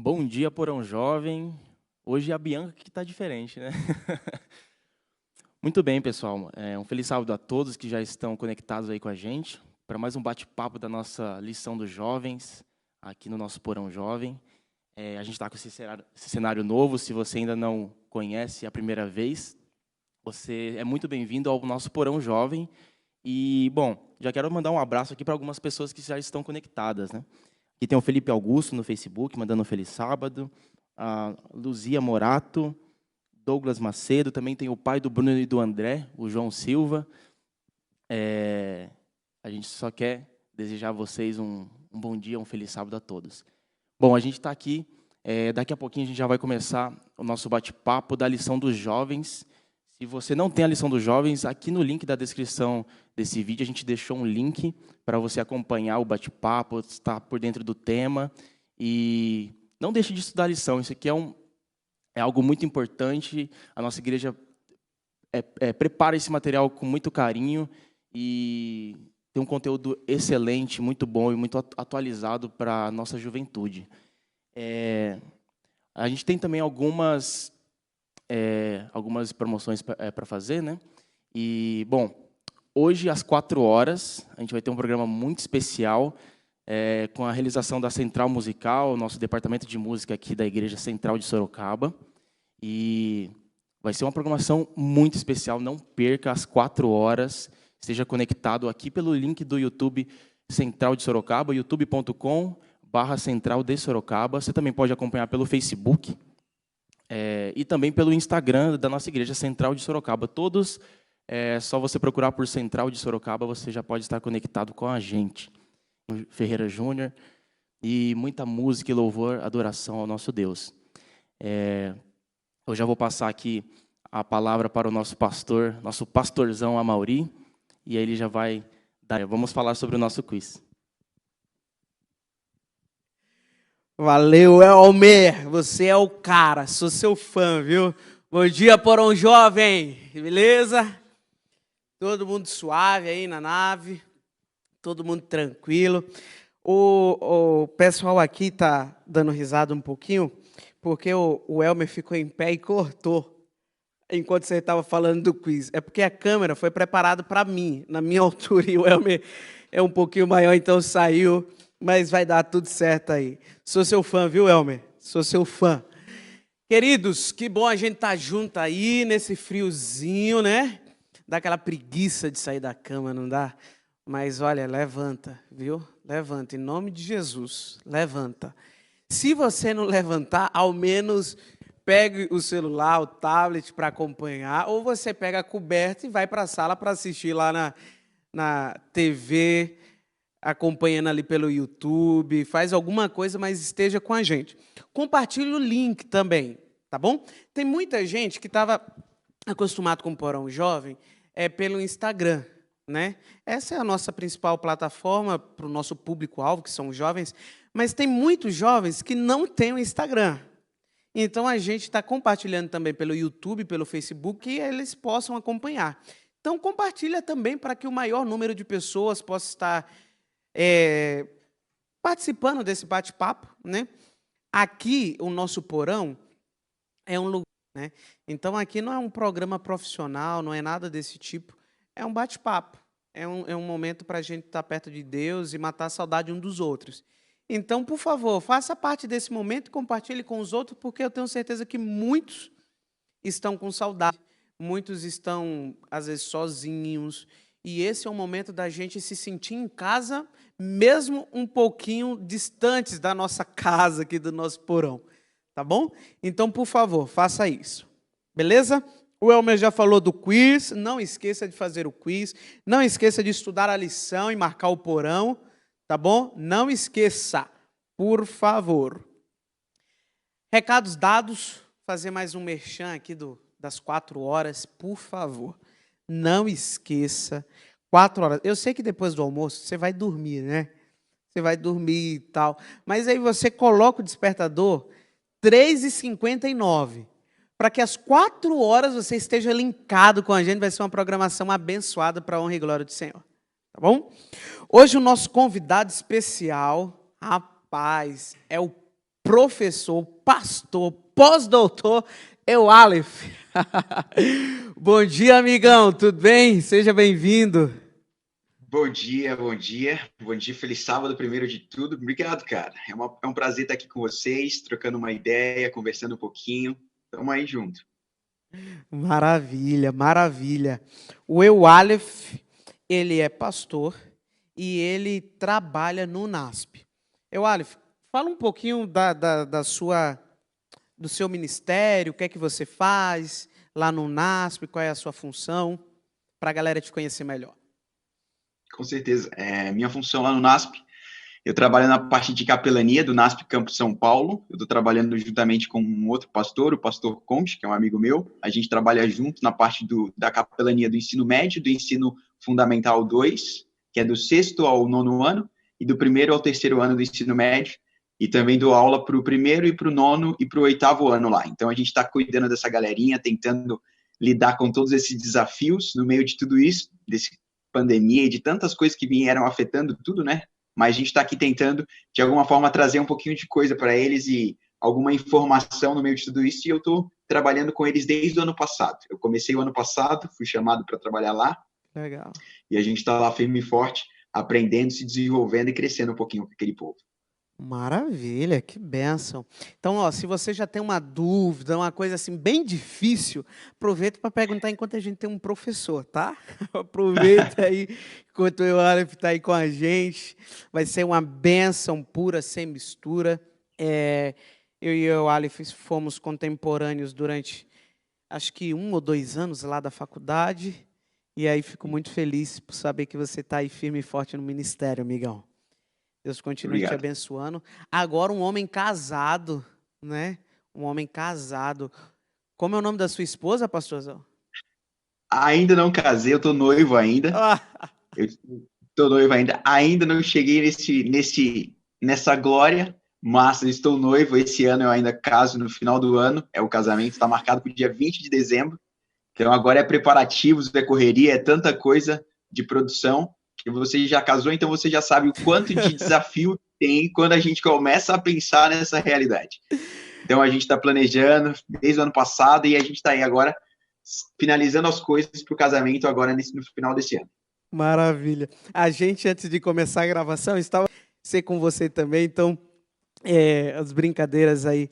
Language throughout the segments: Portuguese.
Bom dia, Porão Jovem. Hoje a Bianca que está diferente, né? Muito bem, pessoal. Um feliz sábado a todos que já estão conectados aí com a gente para mais um bate-papo da nossa lição dos jovens aqui no nosso Porão Jovem. A gente está com esse cenário novo. Se você ainda não conhece a primeira vez, você é muito bem-vindo ao nosso Porão Jovem. E, bom, já quero mandar um abraço aqui para algumas pessoas que já estão conectadas, né? Aqui tem o Felipe Augusto no Facebook, mandando um feliz sábado. A Luzia Morato, Douglas Macedo, também tem o pai do Bruno e do André, o João Silva. A gente só quer desejar a vocês um bom dia, um feliz sábado a todos. Bom, a gente está aqui, daqui a pouquinho a gente já vai começar o nosso bate-papo da lição dos jovens. Se você não tem a lição dos jovens, aqui no link da descrição desse vídeo a gente deixou um link para você acompanhar o bate-papo, estar por dentro do tema. E não deixe de estudar a lição, isso aqui é algo muito importante. A nossa igreja prepara esse material com muito carinho e tem um conteúdo excelente, muito bom e muito atualizado para a nossa juventude. A gente tem também algumas promoções para fazer, né? E, bom, hoje às 4h a gente vai ter um programa muito especial com a realização da Central Musical, nosso departamento de música aqui da Igreja Central de Sorocaba. E vai ser uma programação muito especial, não perca às 4h, esteja conectado aqui pelo link do YouTube Central de Sorocaba, youtube.com/Central de Sorocaba. Você também pode acompanhar pelo Facebook e também pelo Instagram da nossa Igreja Central de Sorocaba. Todos, só você procurar por Central de Sorocaba, você já pode estar conectado com a gente. Ferreira Júnior, e muita música e louvor, adoração ao nosso Deus. Eu já vou passar aqui a palavra para o nosso pastor, nosso pastorzão Amauri, e aí ele já vai dar. Vamos falar sobre o nosso quiz. Valeu, Elmer, você é o cara, sou seu fã, viu? Bom dia, Porão Jovem, beleza? Todo mundo suave aí na nave, todo mundo tranquilo. O pessoal aqui tá dando risada um pouquinho, porque o Elmer ficou em pé e cortou enquanto você estava falando do quiz. É porque a câmera foi preparada para mim, na minha altura, e o Elmer é um pouquinho maior, então saiu, mas vai dar tudo certo aí. Sou seu fã, viu, Elmer? Sou seu fã. Queridos, que bom a gente estar junto aí nesse friozinho, né? Dá aquela preguiça de sair da cama, não dá? Mas olha, levanta, viu? Levanta, em nome de Jesus, levanta. Se você não levantar, ao menos pegue o celular, o tablet para acompanhar, ou você pega a coberta e vai para a sala para assistir lá na TV, acompanhando ali pelo YouTube, faz alguma coisa, mas esteja com a gente. Compartilhe o link também, tá bom? Tem muita gente que estava acostumado com o Porão Jovem pelo Instagram, né? Essa é a nossa principal plataforma para o nosso público-alvo, que são os jovens, mas tem muitos jovens que não têm o Instagram. Então, a gente está compartilhando também pelo YouTube, pelo Facebook, e eles possam acompanhar. Então, compartilha também para que o maior número de pessoas possa estar participando desse bate-papo, né? Aqui, o nosso porão é um lugar, né? Então, aqui não é um programa profissional, não é nada desse tipo, é um bate-papo. É um momento para a gente estar perto de Deus e matar a saudade um dos outros. Então, por favor, faça parte desse momento e compartilhe com os outros, porque eu tenho certeza que muitos estão com saudade, muitos estão, às vezes, sozinhos, e esse é o momento da gente se sentir em casa, mesmo um pouquinho distantes da nossa casa aqui, do nosso porão, tá bom? Então, por favor, faça isso, beleza? O Elmer já falou do quiz, não esqueça de fazer o quiz, não esqueça de estudar a lição e marcar o porão, tá bom? Não esqueça, por favor. Recados dados, fazer mais um merchan aqui das 4h, por favor. Não esqueça, 4h. Eu sei que depois do almoço você vai dormir, né? Você vai dormir e tal. Mas aí você coloca o despertador 3h59, para que às 4h você esteja linkado com a gente. Vai ser uma programação abençoada para a honra e glória do Senhor. Tá bom? Hoje o nosso convidado especial, rapaz, é o professor, pastor, pós-doutor, Aleph. Bom dia, amigão, tudo bem? Seja bem-vindo. Bom dia, bom dia. Bom dia, feliz sábado, primeiro de tudo. Obrigado, cara. É um prazer estar aqui com vocês, trocando uma ideia, conversando um pouquinho. Tamo aí junto. Maravilha, maravilha. O Aleph, ele é pastor e ele trabalha no NASP. Aleph, fala um pouquinho do seu ministério, o que é que você faz lá no NASP, qual é a sua função, para a galera te conhecer melhor. Com certeza. Minha função lá no NASP, eu trabalho na parte de capelania do NASP Campo São Paulo. Eu estou trabalhando juntamente com um outro pastor, o pastor Conte, que é um amigo meu. A gente trabalha junto na parte da capelania do ensino médio, do ensino fundamental 2, que é do 6º ao 9º ano, e do 1º ao 3º ano do ensino médio. E também dou aula para o 1º e para o 9º e para o 8º ano lá. Então, a gente está cuidando dessa galerinha, tentando lidar com todos esses desafios no meio de tudo isso, desse pandemia e de tantas coisas que vieram afetando tudo, né? Mas a gente está aqui tentando, de alguma forma, trazer um pouquinho de coisa para eles e alguma informação no meio de tudo isso, e eu estou trabalhando com eles desde o ano passado. Eu comecei o ano passado, fui chamado para trabalhar lá. Legal. E a gente está lá firme e forte, aprendendo, se desenvolvendo e crescendo um pouquinho com aquele povo. Maravilha, que bênção. Então, ó, se você já tem uma dúvida, uma coisa assim bem difícil, aproveita para perguntar enquanto a gente tem um professor, tá? Aproveita aí enquanto o Aleph está aí com a gente. Vai ser uma bênção pura, sem mistura. Eu e o Aleph fomos contemporâneos durante, acho que 1 ou 2 anos lá da faculdade. E aí fico muito feliz por saber que você está aí firme e forte no ministério, amigão. Deus continue te abençoando. Agora, um homem casado, né? Um homem casado. Como é o nome da sua esposa, pastorzão? Ainda não casei, eu tô noivo ainda. Eu tô noivo ainda. Ainda não cheguei nessa glória, mas estou noivo. Esse ano eu ainda caso no final do ano. O casamento está marcado para o dia 20 de dezembro. Então agora é preparativos, é correria, é tanta coisa de produção que você já casou, então você já sabe o quanto de desafio tem quando a gente começa a pensar nessa realidade. Então a gente está planejando desde o ano passado e a gente está aí agora finalizando as coisas para o casamento agora no final desse ano. Maravilha. A gente, antes de começar a gravação, estava com você também, então as brincadeiras aí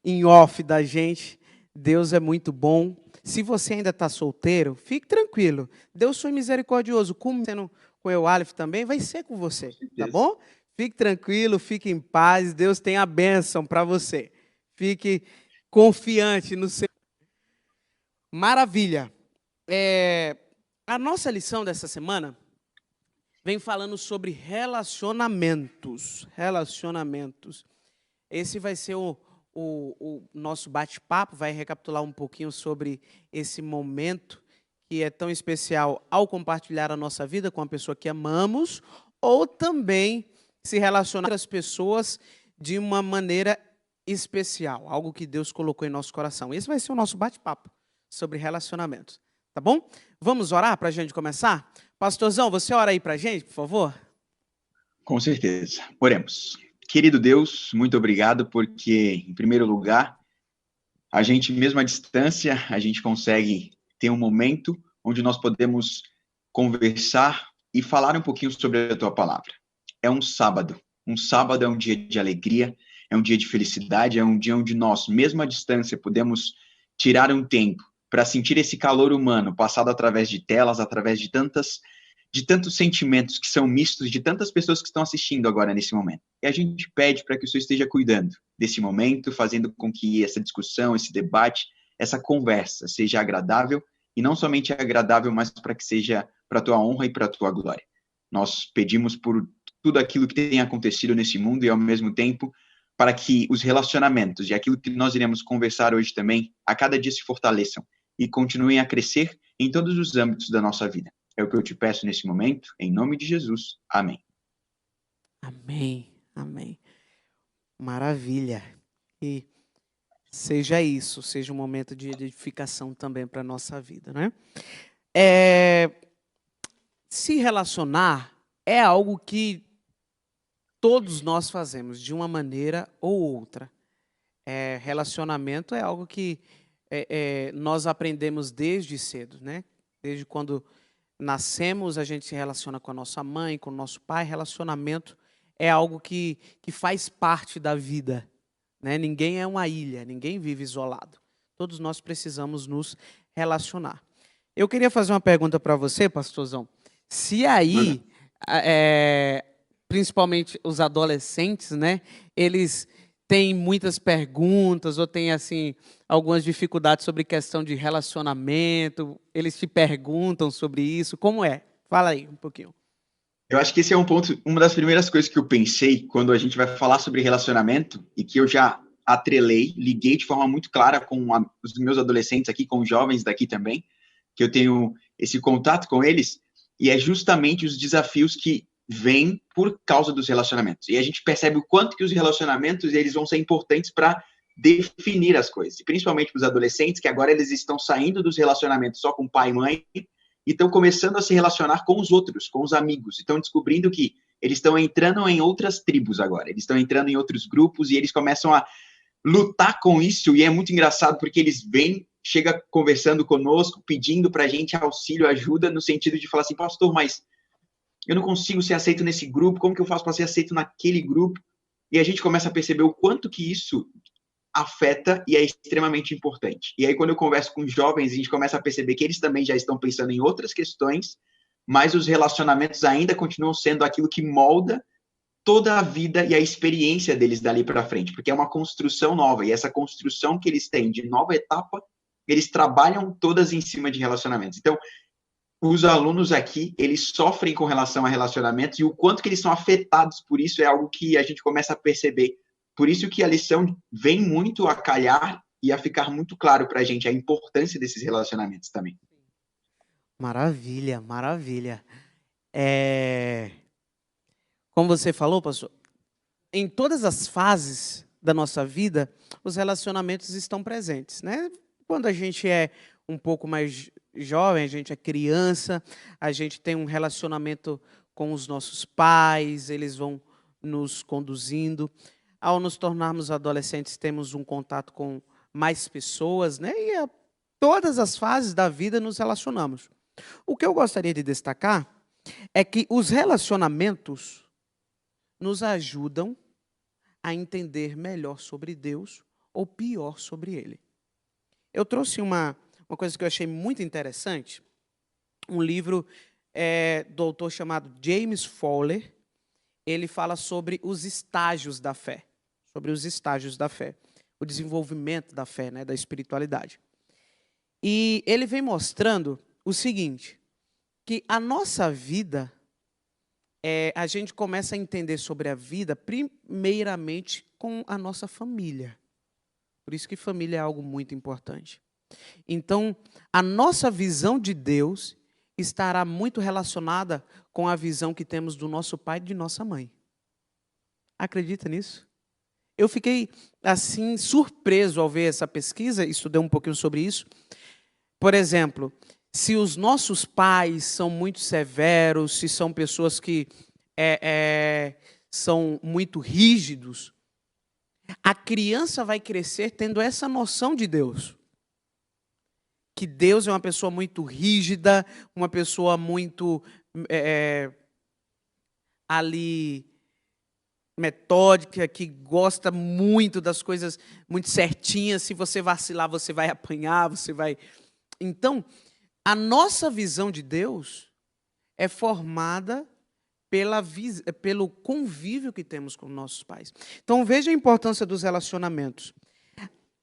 em off da gente. Deus é muito bom. Se você ainda está solteiro, fique tranquilo. Deus foi misericordioso. Como sendo com o Aleph também, vai ser com você, tá bom? Fique tranquilo, fique em paz. Deus tem a bênção para você. Fique confiante no seu. Maravilha. A nossa lição dessa semana vem falando sobre relacionamentos. Relacionamentos. Esse vai ser o nosso bate-papo, vai recapitular um pouquinho sobre esse momento que é tão especial ao compartilhar a nossa vida com a pessoa que amamos, ou também se relacionar com as pessoas de uma maneira especial, algo que Deus colocou em nosso coração. Esse vai ser o nosso bate-papo sobre relacionamentos, tá bom? Vamos orar para a gente começar? Pastorzão, você ora aí para a gente, por favor? Com certeza. Oremos. Querido Deus, muito obrigado, porque, em primeiro lugar, a gente, mesmo à distância, a gente consegue ter um momento onde nós podemos conversar e falar um pouquinho sobre a tua palavra. É um sábado. Um sábado é um dia de alegria, é um dia de felicidade, é um dia onde nós, mesmo à distância, podemos tirar um tempo para sentir esse calor humano passado através de telas, através de tantos sentimentos que são mistos de tantas pessoas que estão assistindo agora nesse momento. E a gente pede para que o Senhor esteja cuidando desse momento, fazendo com que essa discussão, esse debate, essa conversa seja agradável, e não somente agradável, mas para que seja para a tua honra e para a tua glória. Nós pedimos por tudo aquilo que tem acontecido nesse mundo e, ao mesmo tempo, para que os relacionamentos e aquilo que nós iremos conversar hoje também, a cada dia se fortaleçam e continuem a crescer em todos os âmbitos da nossa vida. É o que eu te peço nesse momento, em nome de Jesus. Amém. Amém, amém. Maravilha. E seja isso, seja um momento de edificação também para a nossa vida, né? Se relacionar é algo que todos nós fazemos, de uma maneira ou outra. Relacionamento é algo que nós aprendemos desde cedo, né? Desde quando nascemos, a gente se relaciona com a nossa mãe, com o nosso pai. Relacionamento é algo que faz parte da vida, né? Ninguém é uma ilha, ninguém vive isolado. Todos nós precisamos nos relacionar. Eu queria fazer uma pergunta para você, pastorzão. Se aí, principalmente os adolescentes, né, eles têm muitas perguntas ou têm assim algumas dificuldades sobre questão de relacionamento, eles te perguntam sobre isso, como é? Fala aí um pouquinho. Eu acho que esse é um ponto, uma das primeiras coisas que eu pensei quando a gente vai falar sobre relacionamento e que eu já atrelei, liguei de forma muito clara com os meus adolescentes aqui, com os jovens daqui também, que eu tenho esse contato com eles, e é justamente os desafios que vêm por causa dos relacionamentos. E a gente percebe o quanto que os relacionamentos eles vão ser importantes para definir as coisas, e principalmente para os adolescentes, que agora eles estão saindo dos relacionamentos só com pai e mãe, e estão começando a se relacionar com os outros, com os amigos, estão descobrindo que eles estão entrando em outras tribos agora, eles estão entrando em outros grupos, e eles começam a lutar com isso, e é muito engraçado, porque eles vêm, chega conversando conosco, pedindo para a gente auxílio, ajuda, no sentido de falar assim, pastor, mas eu não consigo ser aceito nesse grupo, como que eu faço para ser aceito naquele grupo? E a gente começa a perceber o quanto que isso afeta e é extremamente importante. E aí, quando eu converso com jovens, a gente começa a perceber que eles também já estão pensando em outras questões, mas os relacionamentos ainda continuam sendo aquilo que molda toda a vida e a experiência deles dali para frente, porque é uma construção nova, e essa construção que eles têm de nova etapa, eles trabalham todas em cima de relacionamentos. Então, os alunos aqui, eles sofrem com relação a relacionamentos, e o quanto que eles são afetados por isso é algo que a gente começa a perceber. Por isso que a lição vem muito a calhar e a ficar muito claro para a gente a importância desses relacionamentos também. Maravilha, maravilha. Como você falou, pastor, em todas as fases da nossa vida, os relacionamentos estão presentes, né? Quando a gente é um pouco mais jovem, a gente é criança, a gente tem um relacionamento com os nossos pais, eles vão nos conduzindo. Ao nos tornarmos adolescentes, temos um contato com mais pessoas, né? E a todas as fases da vida nos relacionamos. O que eu gostaria de destacar é que os relacionamentos nos ajudam a entender melhor sobre Deus ou pior sobre Ele. Eu trouxe uma coisa que eu achei muito interessante, um livro do autor chamado James Fowler. Ele fala sobre os estágios da fé, o desenvolvimento da fé, né, da espiritualidade. E ele vem mostrando o seguinte, que a nossa vida, a gente começa a entender sobre a vida primeiramente com a nossa família. Por isso que família é algo muito importante. Então, a nossa visão de Deus estará muito relacionada com a visão que temos do nosso pai e de nossa mãe. Acredita nisso? Eu fiquei, assim, surpreso ao ver essa pesquisa, estudei um pouquinho sobre isso. Por exemplo, se os nossos pais são muito severos, se são pessoas que são muito rígidos, a criança vai crescer tendo essa noção de Deus. Que Deus é uma pessoa muito rígida, uma pessoa muito ali metódica, que gosta muito das coisas muito certinhas. Se você vacilar, você vai apanhar, você vai... Então, a nossa visão de Deus é formada pelo convívio que temos com nossos pais. Então, veja a importância dos relacionamentos.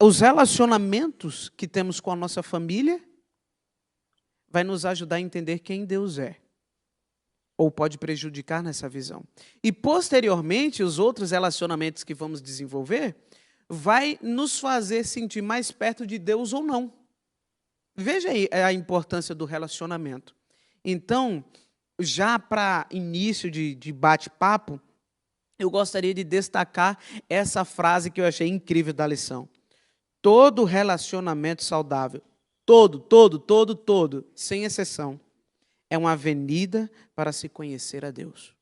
Os relacionamentos que temos com a nossa família vai nos ajudar a entender quem Deus é, ou pode prejudicar nessa visão. E, posteriormente, os outros relacionamentos que vamos desenvolver vai nos fazer sentir mais perto de Deus ou não. Veja aí a importância do relacionamento. Então, já para início de bate-papo, eu gostaria de destacar essa frase que eu achei incrível da lição. Todo relacionamento saudável, todo, sem exceção, é uma avenida para se conhecer a Deus.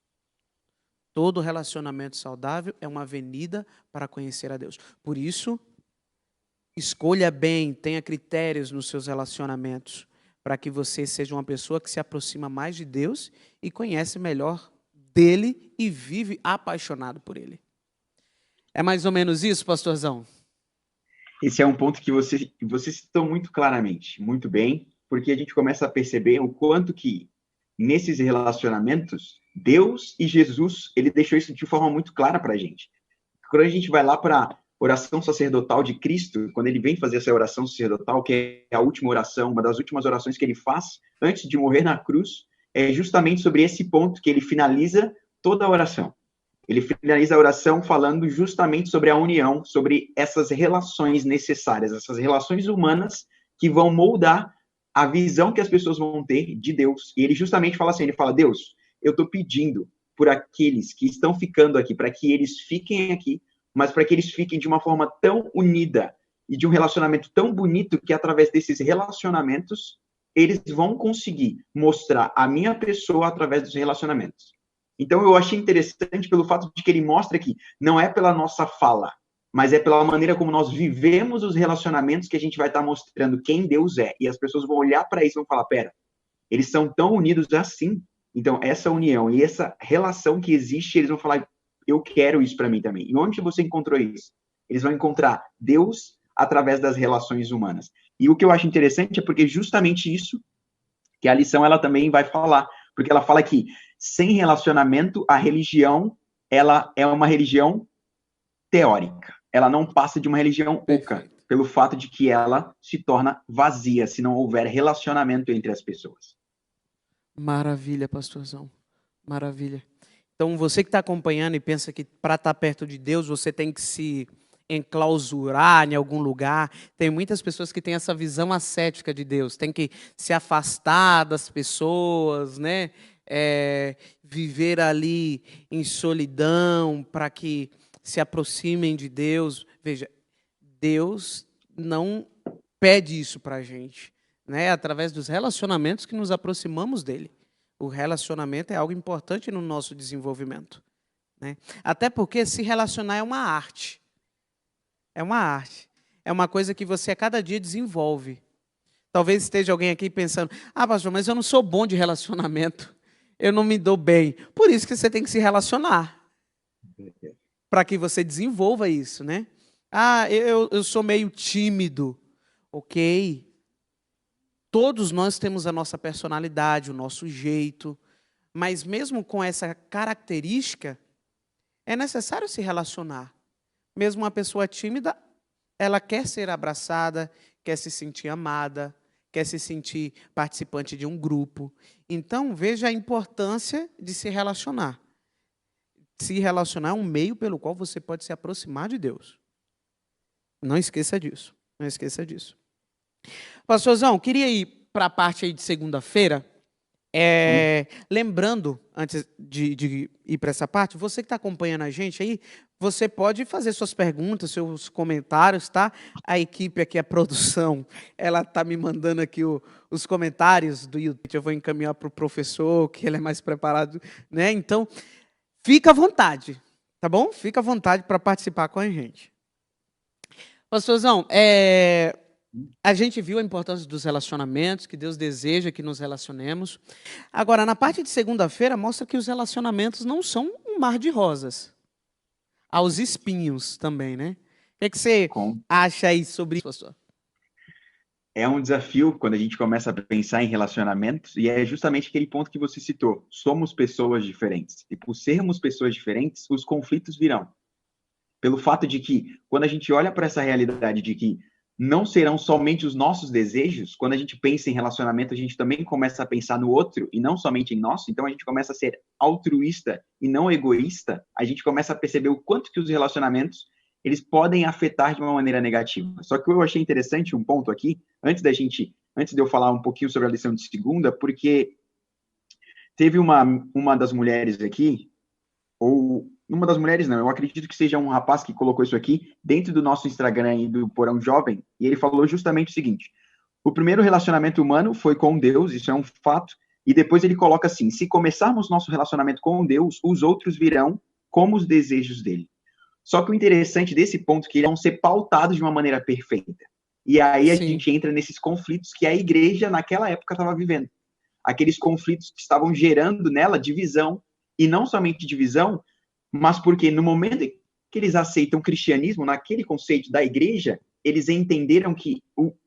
Todo relacionamento saudável é uma avenida para conhecer a Deus. Por isso, escolha bem, tenha critérios nos seus relacionamentos, para que você seja uma pessoa que se aproxima mais de Deus e conhece melhor dele e vive apaixonado por ele. É mais ou menos isso, pastorzão? Esse é um ponto que você citou muito claramente, muito bem, porque a gente começa a perceber o quanto que nesses relacionamentos, Deus e Jesus, ele deixou isso de forma muito clara para a gente. Quando a gente vai lá para a oração sacerdotal de Cristo, quando ele vem fazer essa oração sacerdotal, que é a última oração, uma das últimas orações que ele faz antes de morrer na cruz, é justamente sobre esse ponto que ele finaliza toda a oração. Ele finaliza a oração falando justamente sobre a união, sobre essas relações necessárias, essas relações humanas que vão moldar a visão que as pessoas vão ter de Deus. E ele justamente fala assim, ele fala, Deus, eu estou pedindo por aqueles que estão ficando aqui, para que eles fiquem aqui, mas para que eles fiquem de uma forma tão unida e de um relacionamento tão bonito que através desses relacionamentos eles vão conseguir mostrar a minha pessoa através dos relacionamentos. Então eu achei interessante pelo fato de que ele mostra que não é pela nossa fala, mas é pela maneira como nós vivemos os relacionamentos que a gente vai estar mostrando quem Deus é. E as pessoas vão olhar para isso e vão falar, pera, eles são tão unidos assim. Então essa união e essa relação que existe, eles vão falar, eu quero isso para mim também. E onde você encontrou isso? Eles vão encontrar Deus através das relações humanas. E o que eu acho interessante é porque justamente isso que a lição ela também vai falar, porque ela fala que sem relacionamento a religião ela é uma religião teórica. Ela não passa de uma religião oca, pelo fato de que ela se torna vazia se não houver relacionamento entre as pessoas. Maravilha, pastorzão. Maravilha. Então, você que está acompanhando e pensa que para estar perto de Deus, você tem que se enclausurar em algum lugar. Tem muitas pessoas que têm essa visão ascética de Deus. Tem que se afastar das pessoas, né? Viver ali em solidão para que se aproximem de Deus. Veja, Deus não pede isso para a gente, né? É através dos relacionamentos que nos aproximamos dele. O relacionamento é algo importante no nosso desenvolvimento, né? Até porque se relacionar é uma arte. É uma arte. É uma coisa que você a cada dia desenvolve. Talvez esteja alguém aqui pensando, pastor, mas eu não sou bom de relacionamento. Eu não me dou bem. Por isso que você tem que se relacionar. Para que você desenvolva isso, né? Eu sou meio tímido. Ok. Todos nós temos a nossa personalidade, o nosso jeito. Mas mesmo com essa característica, é necessário se relacionar. Mesmo uma pessoa tímida, ela quer ser abraçada, quer se sentir amada, quer se sentir participante de um grupo. Então, veja a importância de se relacionar. Se relacionar é um meio pelo qual você pode se aproximar de Deus. Não esqueça disso. Não esqueça disso. Pastorzão, queria ir para a parte aí de segunda-feira. Lembrando, antes de ir para essa parte, você que está acompanhando a gente aí, você pode fazer suas perguntas, seus comentários, tá? A equipe aqui, a produção, ela está me mandando aqui os comentários do YouTube. Eu vou encaminhar para o professor, que ele é mais preparado, né? Então, fica à vontade, tá bom? Fica à vontade para participar com a gente. Pastorzão, a gente viu a importância dos relacionamentos, que Deus deseja que nos relacionemos. Agora, na parte de segunda-feira, mostra que os relacionamentos não são um mar de rosas. Há os espinhos também, né? O que você acha aí sobre isso, pastor? É um desafio quando a gente começa a pensar em relacionamentos, e é justamente aquele ponto que você citou. Somos pessoas diferentes. E por sermos pessoas diferentes, os conflitos virão. Pelo fato de que, quando a gente olha para essa realidade de que não serão somente os nossos desejos, quando a gente pensa em relacionamento, a gente também começa a pensar no outro e não somente em nós, então a gente começa a ser altruísta e não egoísta, a gente começa a perceber o quanto que os relacionamentos, eles podem afetar de uma maneira negativa. Só que eu achei interessante um ponto aqui, antes de eu falar um pouquinho sobre a lição de segunda, porque teve uma das mulheres aqui, ou uma das mulheres não, eu acredito que seja um rapaz que colocou isso aqui dentro do nosso Instagram e do Porão Jovem, e ele falou justamente o seguinte: o primeiro relacionamento humano foi com Deus, isso é um fato, E depois ele coloca assim: se começarmos nosso relacionamento com Deus, os outros virão como os desejos dele. Só que o interessante desse ponto é que eles vão ser pautados de uma maneira perfeita. E aí a gente entra nesses conflitos que a igreja naquela época estava vivendo. Aqueles conflitos que estavam gerando nela divisão, e não somente divisão, mas porque no momento que eles aceitam o cristianismo, naquele conceito da igreja, eles entenderam que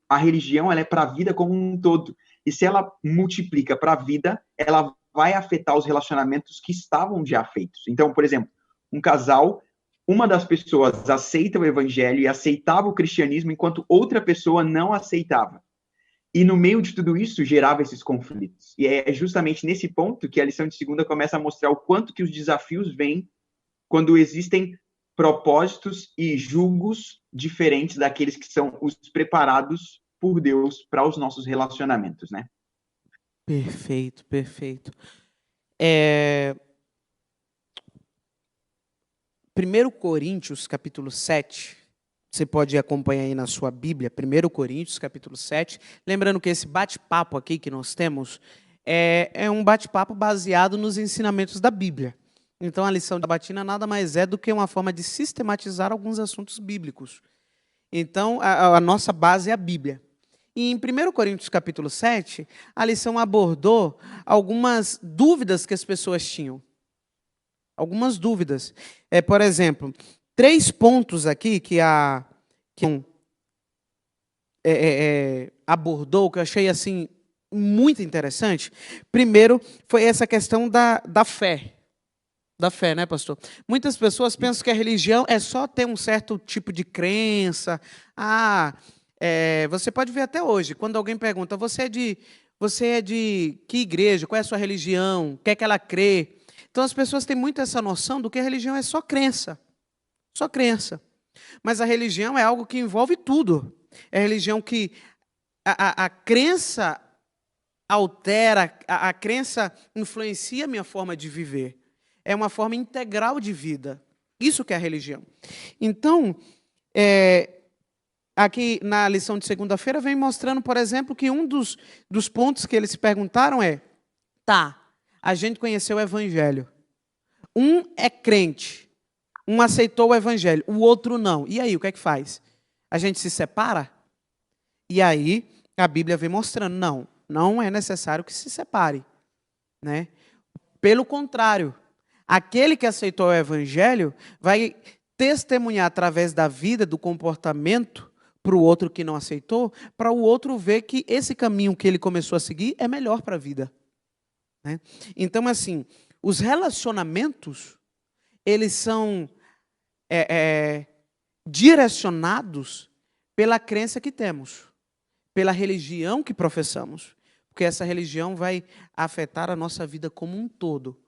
a religião ela é para a vida como um todo. E se ela multiplica para a vida, ela vai afetar os relacionamentos que estavam já feitos. Então, por exemplo, um casal, uma das pessoas aceita o evangelho e aceitava o cristianismo, enquanto outra pessoa não aceitava. E no meio de tudo isso, gerava esses conflitos. E é justamente nesse ponto que a lição de segunda começa a mostrar o quanto que os desafios vêm quando existem propósitos e julgos diferentes daqueles que são os preparados por Deus para os nossos relacionamentos, né? Perfeito, perfeito. 1 Coríntios, capítulo 7, você pode acompanhar aí na sua Bíblia, 1 Coríntios, capítulo 7. Lembrando que esse bate-papo aqui que nós temos é um bate-papo baseado nos ensinamentos da Bíblia. Então, a lição da batina nada mais é do que uma forma de sistematizar alguns assuntos bíblicos. Então, a nossa base é a Bíblia. E em 1 Coríntios, capítulo 7, a lição abordou algumas dúvidas que as pessoas tinham. Algumas dúvidas. Por exemplo, 3 pontos aqui que abordou, que eu achei assim, muito interessante. Primeiro, foi essa questão da fé. Da fé, né, pastor? Muitas pessoas pensam que a religião é só ter um certo tipo de crença. Você pode ver até hoje, quando alguém pergunta, você é de que igreja? Qual é a sua religião? O que é que ela crê? Então, as pessoas têm muito essa noção do que a religião é só crença. Só crença. Mas a religião é algo que envolve tudo. É a religião que a crença altera, a crença influencia a minha forma de viver. É uma forma integral de vida. Isso que é a religião. Então, aqui na lição de segunda-feira, vem mostrando, por exemplo, que um dos pontos que eles se perguntaram a gente conheceu o evangelho. Um é crente, um aceitou o evangelho, o outro não. E aí, o que é que faz? A gente se separa? E aí, a Bíblia vem mostrando, não é necessário que se separe, né? Pelo contrário, aquele que aceitou o evangelho vai testemunhar através da vida, do comportamento, para o outro que não aceitou, para o outro ver que esse caminho que ele começou a seguir é melhor para a vida, né? Então, assim, os relacionamentos, eles são direcionados pela crença que temos, pela religião que professamos, porque essa religião vai afetar a nossa vida como um todo,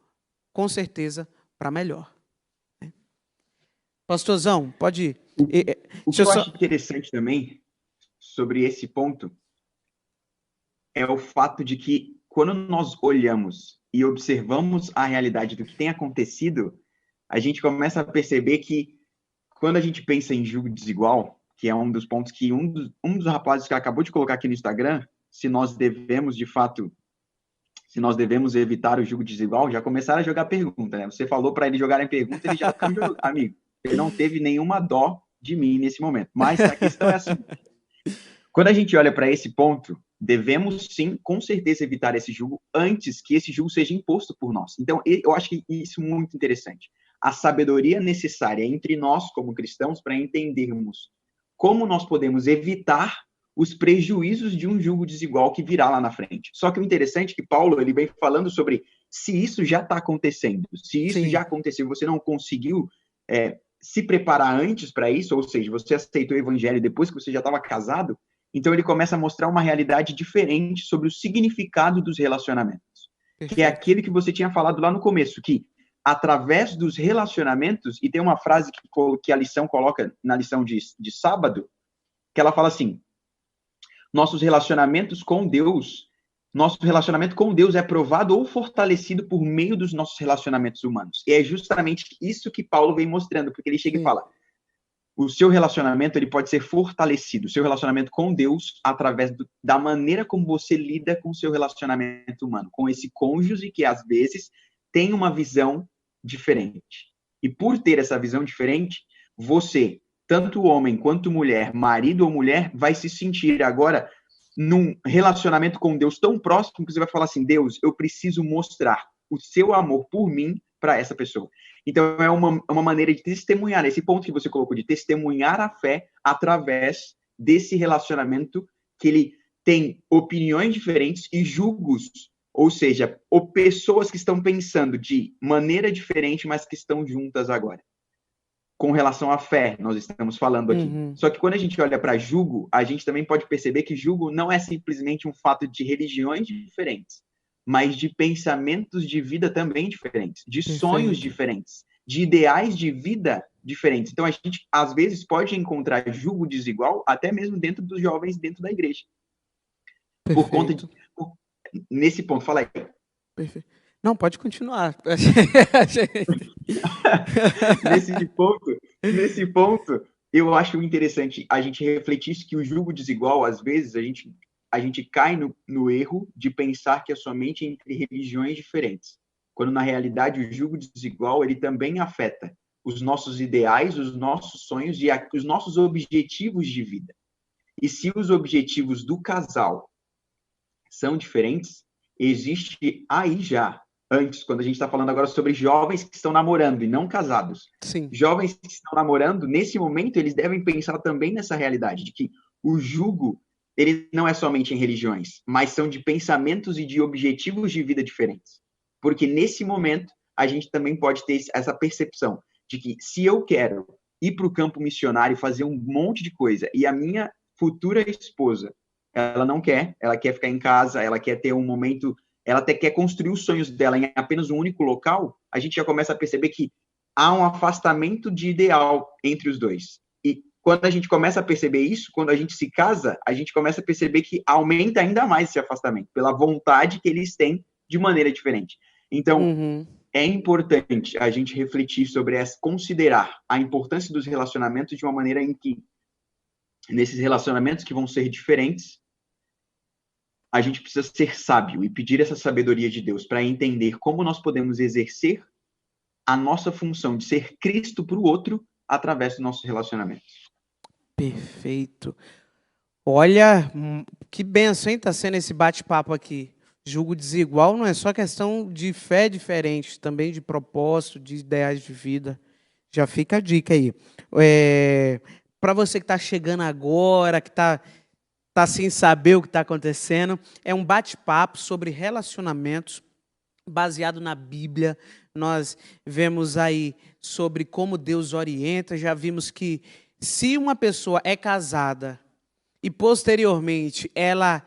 com certeza, para melhor. Pastorzão, pode ir. O que eu acho interessante também sobre esse ponto é o fato de que quando nós olhamos e observamos a realidade do que tem acontecido, a gente começa a perceber que quando a gente pensa em julgo desigual, que é um dos pontos que um dos rapazes que acabou de colocar aqui no Instagram, se nós devemos evitar o julgo desigual, já começaram a jogar pergunta, né? Você falou para eles jogarem pergunta, ele já jogou, amigo. Ele não teve nenhuma dó de mim nesse momento. Mas a questão é assim: quando a gente olha para esse ponto, devemos sim, com certeza, evitar esse julgo antes que esse julgo seja imposto por nós. Então, eu acho que isso é muito interessante. A sabedoria necessária entre nós, como cristãos, para entendermos como nós podemos evitar os prejuízos de um julgo desigual que virá lá na frente. Só que o interessante é que Paulo ele vem falando sobre se isso já está acontecendo, se isso já aconteceu, você não conseguiu se preparar antes para isso, ou seja, você aceitou o evangelho depois que você já estava casado, então ele começa a mostrar uma realidade diferente sobre o significado dos relacionamentos. Perfeito. Que é aquele que você tinha falado lá no começo, que através dos relacionamentos, e tem uma frase que a lição coloca na lição de sábado, que ela fala assim: nosso relacionamento com Deus é provado ou fortalecido por meio dos nossos relacionamentos humanos. E é justamente isso que Paulo vem mostrando, porque ele chega e fala: o seu relacionamento ele pode ser fortalecido, o seu relacionamento com Deus, através da maneira como você lida com o seu relacionamento humano, com esse cônjuge que, às vezes, tem uma visão diferente. E por ter essa visão diferente, você, tanto homem quanto mulher, marido ou mulher, vai se sentir agora num relacionamento com Deus tão próximo que você vai falar assim, Deus, eu preciso mostrar o seu amor por mim para essa pessoa. Então, é uma maneira de testemunhar, esse ponto que você colocou, de testemunhar a fé através desse relacionamento que ele tem opiniões diferentes e julgos, ou seja, pessoas que estão pensando de maneira diferente, mas que estão juntas agora. Com relação à fé, nós estamos falando aqui. Só que quando a gente olha para julgo, a gente também pode perceber que julgo não é simplesmente um fato de religiões diferentes, mas de pensamentos de vida também diferentes, de sonhos diferentes, de ideais de vida diferentes. Então, a gente, às vezes, pode encontrar julgo desigual até mesmo dentro dos jovens, dentro da igreja. Por conta de... Nesse ponto, fala aí. Perfeito. Não, pode continuar. Nesse ponto, eu acho interessante a gente refletir que o julgo desigual, às vezes, a gente cai no erro de pensar que é somente entre religiões diferentes, quando, na realidade, o julgo desigual ele também afeta os nossos ideais, os nossos sonhos e os nossos objetivos de vida. E se os objetivos do casal são diferentes, existe aí já, antes, quando a gente está falando agora sobre jovens que estão namorando e não casados. Sim. Jovens que estão namorando, nesse momento, eles devem pensar também nessa realidade, de que o julgo, ele não é somente em religiões, mas são de pensamentos e de objetivos de vida diferentes. Porque nesse momento, a gente também pode ter essa percepção de que se eu quero ir para o campo missionário, fazer um monte de coisa, e a minha futura esposa, ela não quer, ela quer ficar em casa, ela quer ter um momento, ela até quer construir os sonhos dela em apenas um único local, a gente já começa a perceber que há um afastamento de ideal entre os dois. E quando a gente começa a perceber isso, quando a gente se casa, a gente começa a perceber que aumenta ainda mais esse afastamento, pela vontade que eles têm de maneira diferente. Então, é importante a gente refletir sobre considerar a importância dos relacionamentos de uma maneira em que, nesses relacionamentos que vão ser diferentes, a gente precisa ser sábio e pedir essa sabedoria de Deus para entender como nós podemos exercer a nossa função de ser Cristo para o outro através dos nossos relacionamentos. Perfeito. Olha, que benção, hein? Tá sendo esse bate-papo aqui. Julgo desigual não é só questão de fé diferente, também de propósito, de ideais de vida. Já fica a dica aí. Para você que está chegando agora, que está sem saber o que está acontecendo, é um bate-papo sobre relacionamentos baseado na Bíblia. Nós vemos aí sobre como Deus orienta, já vimos que se uma pessoa é casada e posteriormente ela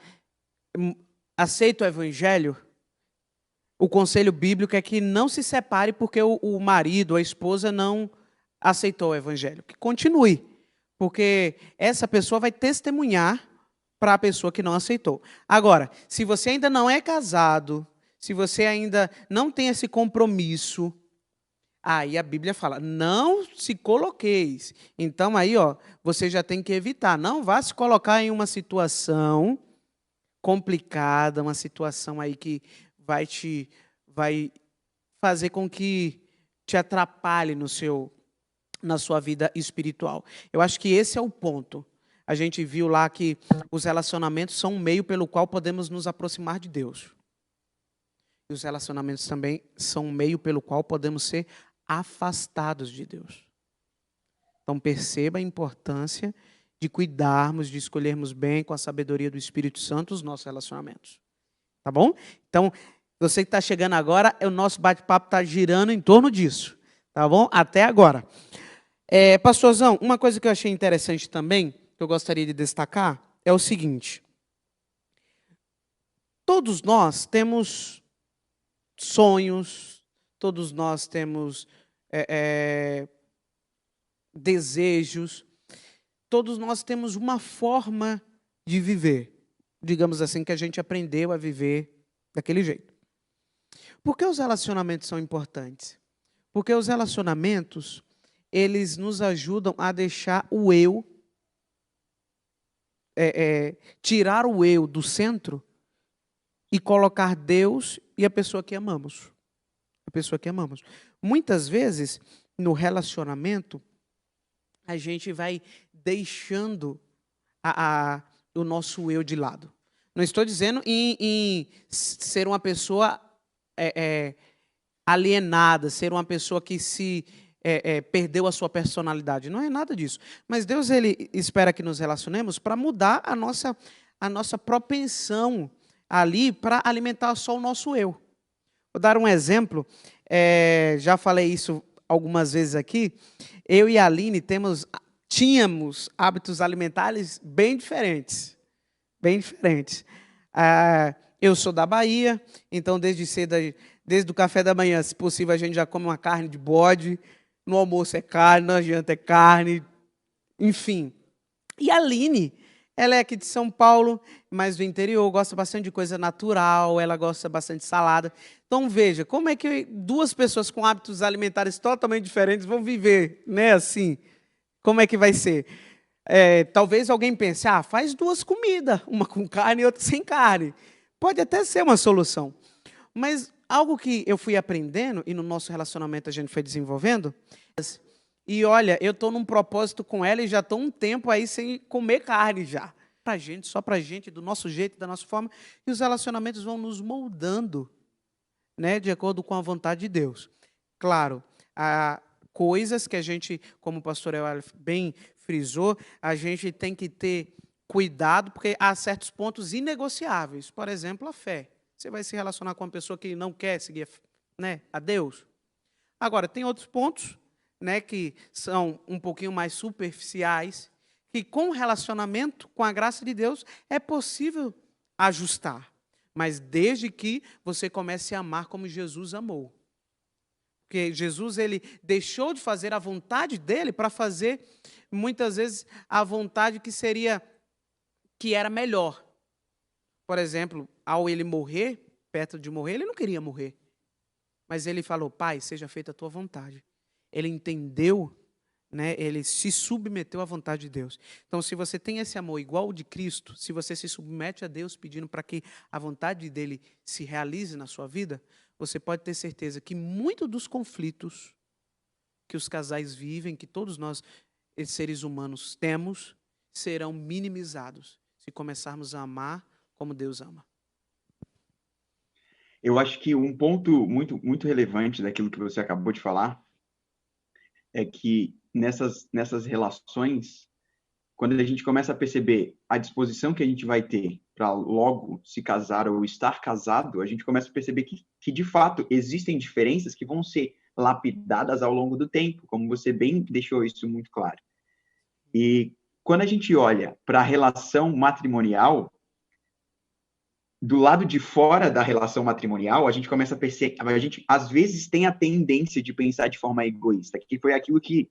aceita o evangelho, o conselho bíblico é que não se separe porque o marido ou a esposa não aceitou o evangelho. Que continue, porque essa pessoa vai testemunhar para a pessoa que não aceitou. Agora, se você ainda não é casado, se você ainda não tem esse compromisso, aí a Bíblia fala, não se coloqueis. Então aí, você já tem que evitar. Não vá se colocar em uma situação complicada, uma situação aí que vai fazer com que te atrapalhe na sua vida espiritual. Eu acho que esse é o ponto. A gente viu lá que os relacionamentos são um meio pelo qual podemos nos aproximar de Deus. E os relacionamentos também são um meio pelo qual podemos ser afastados de Deus. Então perceba a importância de cuidarmos, de escolhermos bem com a sabedoria do Espírito Santo os nossos relacionamentos. Tá bom? Então, você que está chegando agora, o nosso bate-papo está girando em torno disso. Tá bom? Até agora. Pastorzão, uma coisa que eu achei interessante também, que eu gostaria de destacar, é o seguinte. Todos nós temos sonhos, todos nós temos desejos, todos nós temos uma forma de viver, digamos assim, que a gente aprendeu a viver daquele jeito. Por que os relacionamentos são importantes? Porque os relacionamentos, eles nos ajudam a deixar o eu, tirar o eu do centro e colocar Deus e a pessoa que amamos. A pessoa que amamos. Muitas vezes, no relacionamento, a gente vai deixando o nosso eu de lado. Não estou dizendo em ser uma pessoa alienada, ser uma pessoa que se perdeu a sua personalidade. Não é nada disso. Mas Deus, ele espera que nos relacionemos para mudar a nossa propensão ali para alimentar só o nosso eu. Vou dar um exemplo. Já falei isso algumas vezes aqui. Eu e a Aline tínhamos hábitos alimentares bem diferentes. Bem diferentes. Eu sou da Bahia, então desde cedo, desde o café da manhã, se possível, a gente já come uma carne de bode. No almoço é carne, na janta é carne, enfim. E a Aline, ela é aqui de São Paulo, mas do interior, gosta bastante de coisa natural, ela gosta bastante de salada. Então veja, como é que duas pessoas com hábitos alimentares totalmente diferentes vão viver, né, assim? Como é que vai ser? Talvez alguém pense, faz duas comidas, uma com carne e outra sem carne. Pode até ser uma solução. Mas algo que eu fui aprendendo, e no nosso relacionamento a gente foi desenvolvendo, e olha, eu estou num propósito com ela e já estou um tempo aí sem comer carne já. Só pra gente, do nosso jeito, da nossa forma, e os relacionamentos vão nos moldando, né, de acordo com a vontade de Deus. Claro, há coisas que a gente, como o pastor Euler bem frisou, a gente tem que ter cuidado, porque há certos pontos inegociáveis. Por exemplo, a fé. Você vai se relacionar com uma pessoa que não quer seguir, né, a Deus. Agora, tem outros pontos, né, que são um pouquinho mais superficiais, que com o relacionamento, com a graça de Deus, é possível ajustar. Mas desde que você comece a amar como Jesus amou. Porque Jesus, ele deixou de fazer a vontade dele para fazer, muitas vezes, a vontade que era melhor. Por exemplo, ao ele morrer, perto de morrer, ele não queria morrer. Mas ele falou, Pai, seja feita a tua vontade. Ele entendeu, né, ele se submeteu à vontade de Deus. Então, se você tem esse amor igual ao de Cristo, se você se submete a Deus pedindo para que a vontade dele se realize na sua vida, você pode ter certeza que muitos dos conflitos que os casais vivem, que todos nós, seres humanos, temos, serão minimizados se começarmos a amar como Deus ama. Eu acho que um ponto muito, muito relevante daquilo que você acabou de falar é que nessas relações, quando a gente começa a perceber a disposição que a gente vai ter para logo se casar ou estar casado, a gente começa a perceber que, de fato, existem diferenças que vão ser lapidadas ao longo do tempo, como você bem deixou isso muito claro. E quando a gente olha para a relação matrimonial, do lado de fora da relação matrimonial, a gente começa a perceber, a gente às vezes tem a tendência de pensar de forma egoísta, que foi aquilo que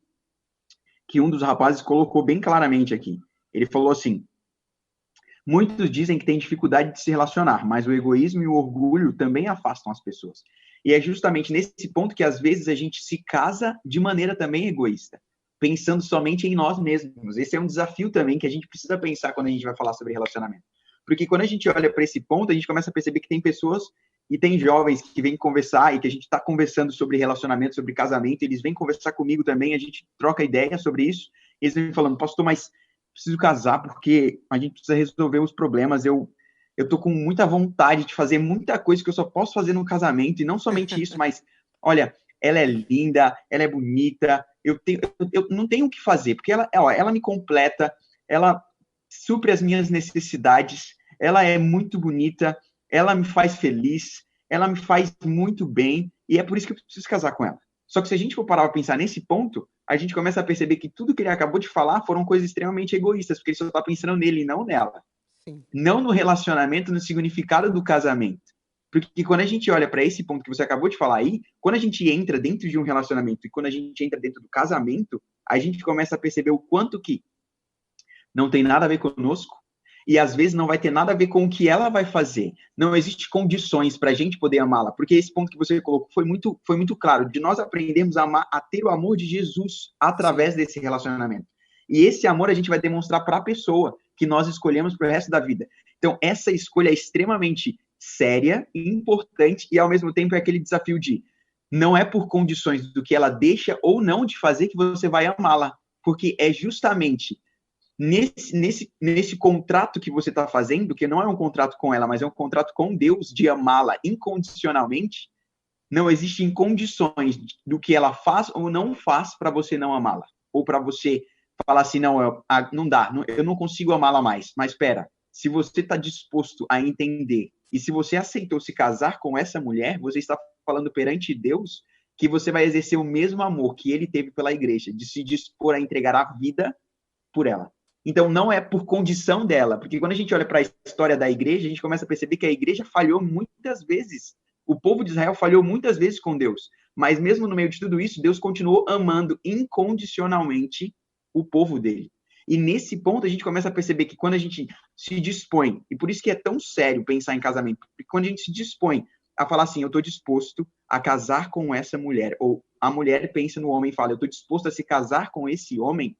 um dos rapazes colocou bem claramente aqui. Ele falou assim, muitos dizem que têm dificuldade de se relacionar, mas o egoísmo e o orgulho também afastam as pessoas. E é justamente nesse ponto que às vezes a gente se casa de maneira também egoísta, pensando somente em nós mesmos. Esse é um desafio também que a gente precisa pensar quando a gente vai falar sobre relacionamento. Porque quando a gente olha para esse ponto, a gente começa a perceber que tem pessoas e tem jovens que vêm conversar e que a gente está conversando sobre relacionamento, sobre casamento, eles vêm conversar comigo também, a gente troca ideia sobre isso, eles vêm falando, pastor, mas preciso casar porque a gente precisa resolver os problemas, eu tô com muita vontade de fazer muita coisa que eu só posso fazer no casamento, e não somente isso, mas, olha, ela é linda, ela é bonita, eu não tenho o que fazer, porque ela me completa, ela supre as minhas necessidades, ela é muito bonita, ela me faz feliz, ela me faz muito bem, e é por isso que eu preciso casar com ela. Só que se a gente for parar para pensar nesse ponto, a gente começa a perceber que tudo que ele acabou de falar foram coisas extremamente egoístas, porque ele só está pensando nele e não nela. Sim. Não no relacionamento, no significado do casamento. Porque quando a gente olha para esse ponto que você acabou de falar aí, quando a gente entra dentro de um relacionamento e quando a gente entra dentro do casamento, a gente começa a perceber o quanto que não tem nada a ver conosco, E às vezes não vai ter nada a ver com o que ela vai fazer. Não existe condições para a gente poder amá-la, porque esse ponto que você colocou foi muito claro, de nós aprendermos a amar, a ter o amor de Jesus através desse relacionamento. E esse amor a gente vai demonstrar para a pessoa que nós escolhemos para o resto da vida. Então, essa escolha é extremamente séria e importante, e ao mesmo tempo é aquele desafio de não é por condições do que ela deixa ou não de fazer que você vai amá-la, porque é justamente nesse contrato que você está fazendo, que não é um contrato com ela, mas é um contrato com Deus de amá-la incondicionalmente, não existem condições do que ela faz ou não faz para você não amá-la, ou para você falar assim, não, não dá, eu não consigo amá-la mais. Mas espera, se você está disposto a entender e se você aceitou se casar com essa mulher, você está falando perante Deus que você vai exercer o mesmo amor que ele teve pela igreja, de se dispor a entregar a vida por ela. Então, não é por condição dela, porque quando a gente olha para a história da igreja, a gente começa a perceber que a igreja falhou muitas vezes. O povo de Israel falhou muitas vezes com Deus, mas mesmo no meio de tudo isso, Deus continuou amando incondicionalmente o povo dele. E nesse ponto a gente começa a perceber que quando a gente se dispõe, e por isso que é tão sério pensar em casamento, porque quando a gente se dispõe a falar assim, eu estou disposto a casar com essa mulher, ou a mulher pensa no homem e fala, eu estou disposto a se casar com esse homem,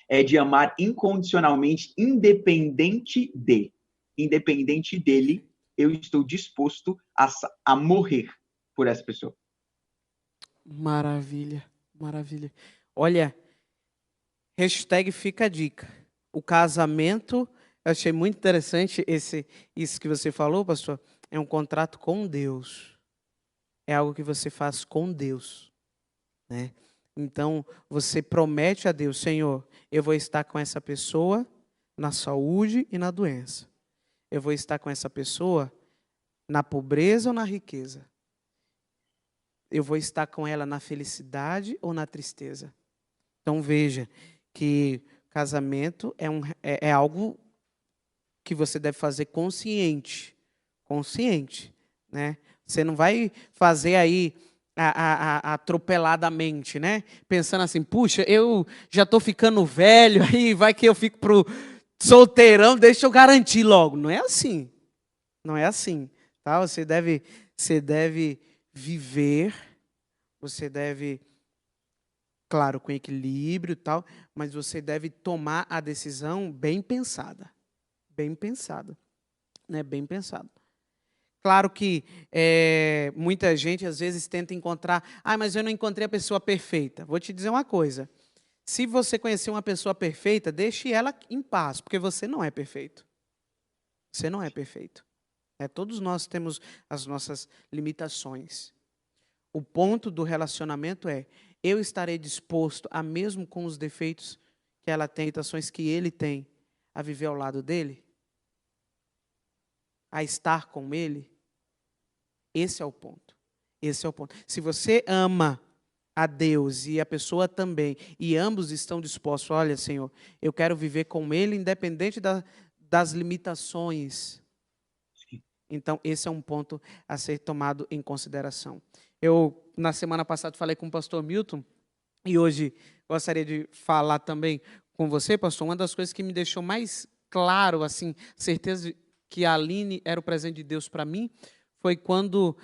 é de amar incondicionalmente, independente dele, eu estou disposto a morrer por essa pessoa. Maravilha, maravilha. Olha, hashtag fica a dica. O casamento, eu achei muito interessante isso que você falou, pastor, é um contrato com Deus. É algo que você faz com Deus, né? Então, você promete a Deus, Senhor, eu vou estar com essa pessoa na saúde e na doença. Eu vou estar com essa pessoa na pobreza ou na riqueza. Eu vou estar com ela na felicidade ou na tristeza. Então, veja que casamento é algo que você deve fazer consciente, né? Você não vai fazer aí atropeladamente, né? Pensando assim, puxa, eu já estou ficando velho, aí vai que eu fico pro solteirão, deixa eu garantir logo. Não é assim. Não é assim, tá? Você deve viver, você deve, claro, com equilíbrio e tal, mas você deve tomar a decisão bem pensada, né? Bem pensado. Claro que muita gente, às vezes, tenta encontrar... mas eu não encontrei a pessoa perfeita. Vou te dizer uma coisa. Se você conhecer uma pessoa perfeita, deixe ela em paz, porque você não é perfeito. Você não é perfeito. Todos nós temos as nossas limitações. O ponto do relacionamento é, eu estarei disposto, a mesmo com os defeitos que ela tem, limitações que ele tem, a viver ao lado dele? A estar com ele? Esse é o ponto. Esse é o ponto. Se você ama a Deus e a pessoa também, e ambos estão dispostos, olha, Senhor, eu quero viver com Ele, independente das limitações. Então, esse é um ponto a ser tomado em consideração. Eu, na semana passada, falei com o pastor Milton, e hoje gostaria de falar também com você, pastor, uma das coisas que me deixou mais claro, assim, certeza que a Aline era o presente de Deus para mim, foi quando,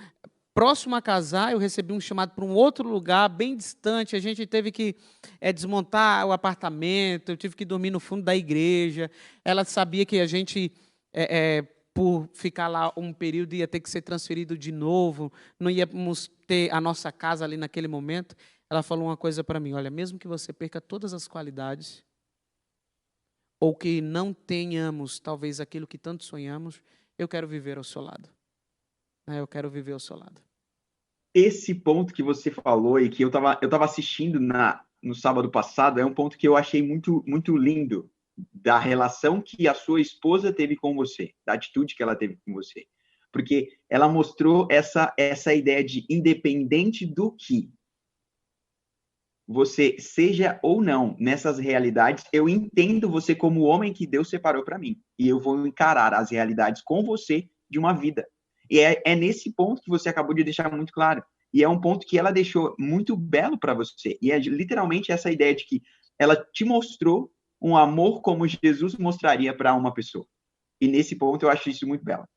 próximo a casar, eu recebi um chamado para um outro lugar, bem distante. A gente teve que desmontar o apartamento, eu tive que dormir no fundo da igreja. Ela sabia que a gente, por ficar lá um período, ia ter que ser transferido de novo, não íamos ter a nossa casa ali naquele momento. Ela falou uma coisa para mim, olha, mesmo que você perca todas as qualidades, ou que não tenhamos, talvez, aquilo que tanto sonhamos, eu quero viver ao seu lado. Eu quero viver ao seu lado. Esse ponto que você falou e que eu tava assistindo no sábado passado é um ponto que eu achei muito, muito lindo da relação que a sua esposa teve com você, da atitude que ela teve com você. Porque ela mostrou essa ideia de independente do que você seja ou não nessas realidades, eu entendo você como o homem que Deus separou para mim. E eu vou encarar as realidades com você de uma vida. E é nesse ponto que você acabou de deixar muito claro. E é um ponto que ela deixou muito belo para você. E é literalmente essa ideia de que ela te mostrou um amor como Jesus mostraria para uma pessoa. E nesse ponto eu acho isso muito belo.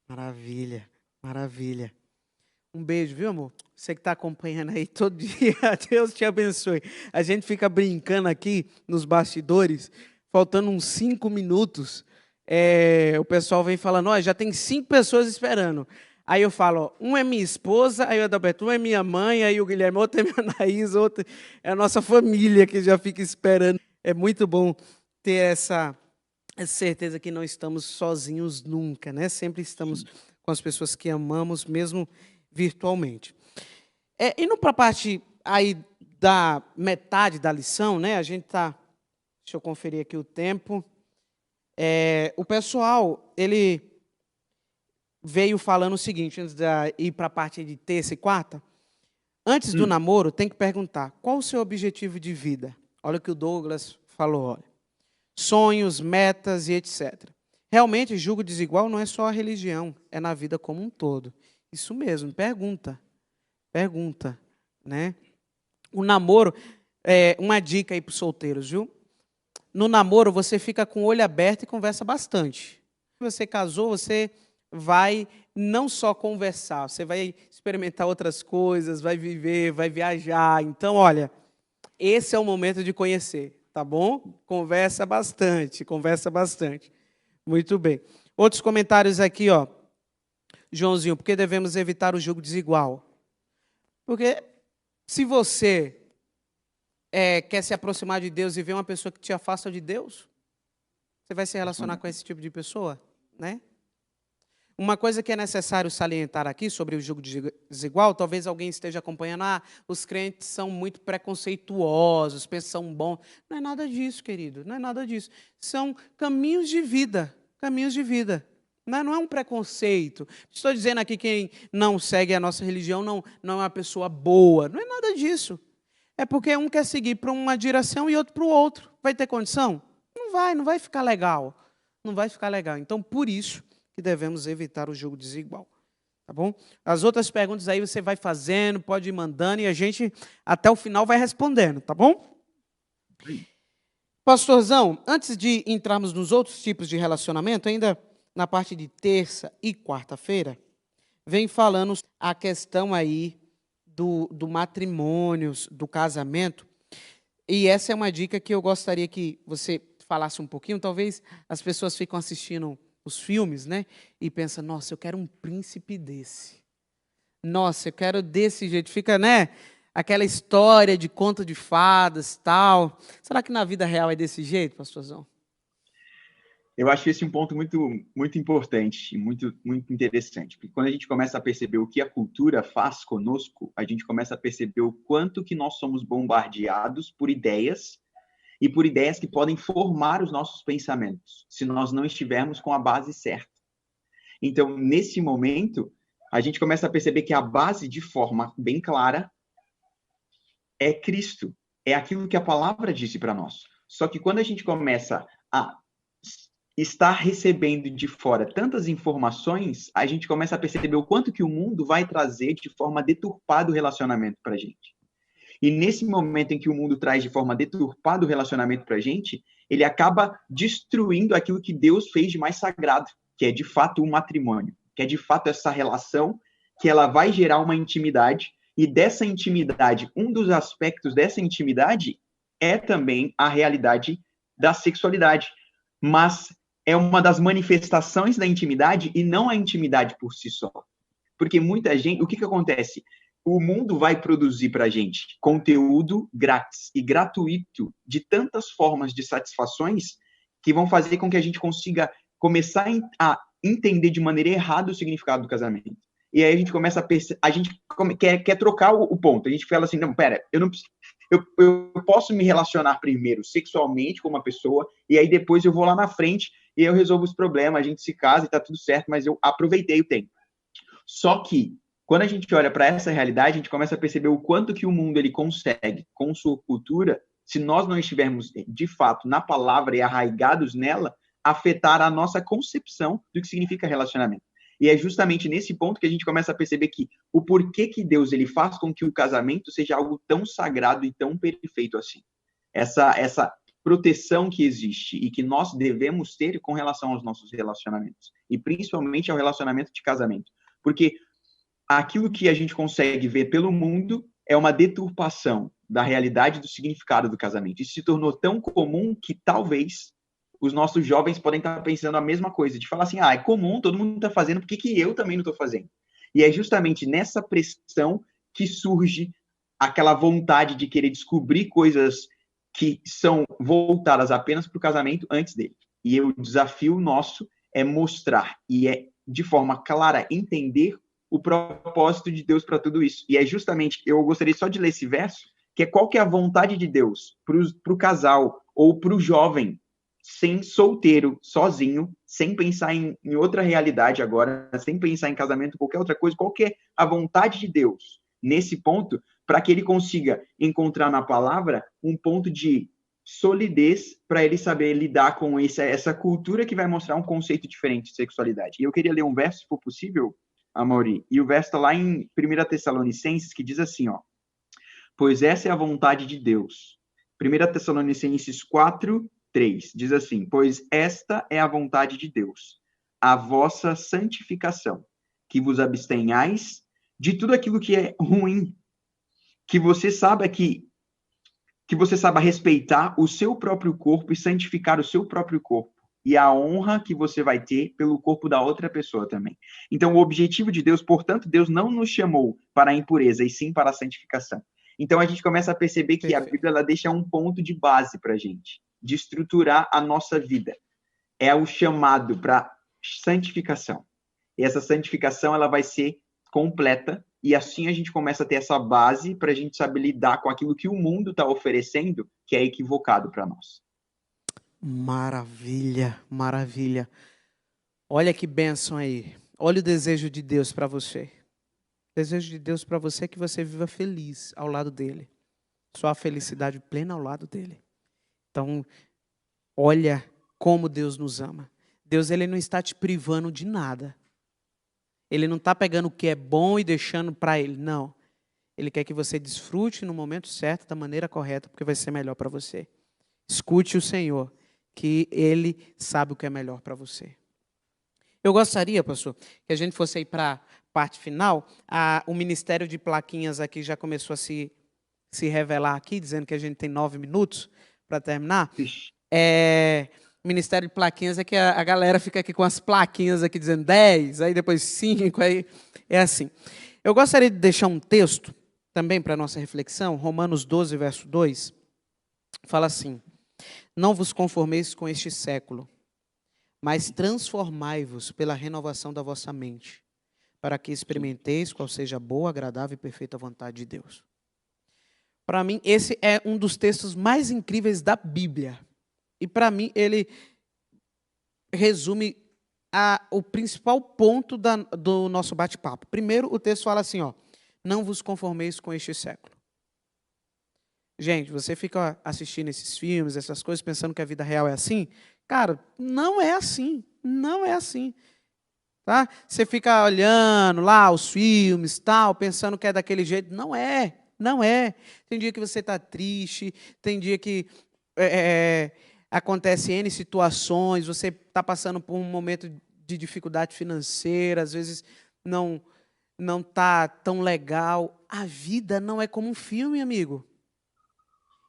Maravilha, maravilha. Um beijo, viu, amor? Você que está acompanhando aí todo dia, Deus te abençoe. A gente fica brincando aqui nos bastidores, faltando uns 5 minutos, o pessoal vem falando, ó, já tem 5 pessoas esperando. Aí eu falo, ó, um é minha esposa, aí o Adalberto, um é minha mãe, aí o Guilherme, outro é minha Anaís, outro é a nossa família que já fica esperando. É muito bom ter essa certeza que não estamos sozinhos nunca, né? Sempre estamos com as pessoas que amamos, mesmo virtualmente. Indo para a parte aí da metade da lição, né? A gente está... Deixa eu conferir aqui o tempo. O pessoal, ele veio falando o seguinte, antes de ir para a parte de terça e quarta. Antes do namoro, tem que perguntar, qual o seu objetivo de vida? Olha o que o Douglas falou, olha. Sonhos, metas e etc. Realmente, julgo desigual não é só a religião, é na vida como um todo. Isso mesmo, pergunta, né? O namoro, uma dica aí para os solteiros, viu? No namoro, você fica com o olho aberto e conversa bastante. Se você casou, você vai não só conversar, você vai experimentar outras coisas, vai viver, vai viajar. Então, olha, esse é o momento de conhecer. Tá bom? Conversa bastante. Muito bem. Outros comentários aqui, ó. Joãozinho, por que devemos evitar o julgo desigual? Porque se você quer se aproximar de Deus e ver uma pessoa que te afasta de Deus, você vai se relacionar com esse tipo de pessoa, né? Uma coisa que é necessário salientar aqui sobre o julgo desigual, talvez alguém esteja acompanhando, os crentes são muito preconceituosos, pensam bom. Não é nada disso, querido, não é nada disso. São caminhos de vida. Não é um preconceito. Estou dizendo aqui que quem não segue a nossa religião não é uma pessoa boa. Não é nada disso. É porque um quer seguir para uma direção e outro para o outro. Vai ter condição? Não vai ficar legal. Não vai ficar legal. Então, por isso que devemos evitar o julgo desigual. Tá bom? As outras perguntas aí você vai fazendo, pode ir mandando e a gente até o final vai respondendo, tá bom? Pastorzão, antes de entrarmos nos outros tipos de relacionamento, ainda na parte de terça e quarta-feira, vem falando a questão aí do matrimônio, do casamento, e essa é uma dica que eu gostaria que você falasse um pouquinho. Talvez as pessoas ficam assistindo os filmes, né? E pensa, nossa, eu quero um príncipe desse. Nossa, eu quero desse jeito. Fica, né? Aquela história de conto de fadas, tal. Será que na vida real é desse jeito, pastorzão? Eu acho esse um ponto muito, muito importante, muito, muito interessante. Porque quando a gente começa a perceber o que a cultura faz conosco, a gente começa a perceber o quanto que nós somos bombardeados por ideias e por ideias que podem formar os nossos pensamentos, se nós não estivermos com a base certa. Então, nesse momento, a gente começa a perceber que a base, de forma bem clara, é Cristo. É aquilo que a palavra disse para nós. Só que quando a gente começa a estar recebendo de fora tantas informações, a gente começa a perceber o quanto que o mundo vai trazer de forma deturpada o relacionamento para a gente. E nesse momento em que o mundo traz de forma deturpada o relacionamento para a gente, ele acaba destruindo aquilo que Deus fez de mais sagrado, que é de fato o matrimônio, que é de fato essa relação que ela vai gerar uma intimidade, e dessa intimidade, um dos aspectos dessa intimidade é também a realidade da sexualidade, mas é uma das manifestações da intimidade e não a intimidade por si só. Porque muita gente, o que acontece? O mundo vai produzir para a gente conteúdo grátis e gratuito de tantas formas de satisfações que vão fazer com que a gente consiga começar a entender de maneira errada o significado do casamento. E aí a gente começa a gente quer trocar o ponto. A gente fala assim, não, pera, eu posso me relacionar primeiro sexualmente com uma pessoa e aí depois eu vou lá na frente e eu resolvo os problemas, a gente se casa e tá tudo certo, mas eu aproveitei o tempo. Só que quando a gente olha para essa realidade, a gente começa a perceber o quanto que o mundo ele consegue, com sua cultura, se nós não estivermos de fato na palavra e arraigados nela, afetar a nossa concepção do que significa relacionamento. E é justamente nesse ponto que a gente começa a perceber que o porquê que Deus ele faz com que o casamento seja algo tão sagrado e tão perfeito assim. Essa proteção que existe e que nós devemos ter com relação aos nossos relacionamentos, e principalmente ao relacionamento de casamento. Porque aquilo que a gente consegue ver pelo mundo é uma deturpação da realidade do significado do casamento. Isso se tornou tão comum que talvez os nossos jovens podem estar pensando a mesma coisa, de falar assim, é comum, todo mundo está fazendo, por que eu também não estou fazendo? E é justamente nessa pressão que surge aquela vontade de querer descobrir coisas que são voltadas apenas para o casamento antes dele. E o desafio nosso é mostrar e é, de forma clara, entender o propósito de Deus para tudo isso. E é justamente, eu gostaria só de ler esse verso, que é qual que é a vontade de Deus para o casal ou para o jovem, sem solteiro, sozinho, sem pensar em outra realidade agora, sem pensar em casamento, qualquer outra coisa, qual que é a vontade de Deus nesse ponto, para que ele consiga encontrar na palavra um ponto de solidez para ele saber lidar com essa cultura que vai mostrar um conceito diferente de sexualidade. E eu queria ler um verso, se for possível, Amaury, e o verso está lá em 1 Tessalonicenses, que diz assim, pois essa é a vontade de Deus. 1 Tessalonicenses 4:3 diz assim, pois esta é a vontade de Deus, a vossa santificação, que vos abstenhais de tudo aquilo que é ruim, que você saiba respeitar o seu próprio corpo e santificar o seu próprio corpo, e a honra que você vai ter pelo corpo da outra pessoa também. Então, o objetivo de Deus, portanto, Deus não nos chamou para a impureza, e sim para a santificação. Então, a gente começa a perceber que a Bíblia ela deixa um ponto de base para a gente, de estruturar a nossa vida. É o chamado para santificação. E essa santificação ela vai ser completa, e assim a gente começa a ter essa base para a gente saber lidar com aquilo que o mundo está oferecendo, que é equivocado para nós. Maravilha, maravilha. Olha que bênção aí. Olha o desejo de Deus para você. O desejo de Deus para você é que você viva feliz ao lado dele. Sua felicidade plena ao lado dele. Então, olha como Deus nos ama. Deus, ele não está te privando de nada. Ele não está pegando o que é bom e deixando para ele. Não. Ele quer que você desfrute no momento certo, da maneira correta, porque vai ser melhor para você. Escute o Senhor, que Ele sabe o que é melhor para você. Eu gostaria, pastor, que a gente fosse aí para a parte final. O Ministério de Plaquinhas aqui já começou a se revelar aqui, dizendo que a gente tem 9 minutos para terminar. Ministério de Plaquinhas é que a galera fica aqui com as plaquinhas aqui dizendo 10, aí depois 5, aí é assim. Eu gostaria de deixar um texto também para a nossa reflexão, Romanos 12, verso 2, fala assim, não vos conformeis com este século, mas transformai-vos pela renovação da vossa mente, para que experimenteis qual seja a boa, agradável e perfeita vontade de Deus. Para mim, esse é um dos textos mais incríveis da Bíblia. E para mim, ele resume o principal ponto do nosso bate-papo. Primeiro, o texto fala assim, não vos conformeis com este século. Gente, você fica assistindo esses filmes, essas coisas, pensando que a vida real é assim? Cara, não é assim. Não é assim. Tá? Você fica olhando lá os filmes, tal, pensando que é daquele jeito. Não é. Não é. Tem dia que você está triste, tem dia que acontece N situações, você está passando por um momento de dificuldade financeira, às vezes não está tão legal. A vida não é como um filme, amigo.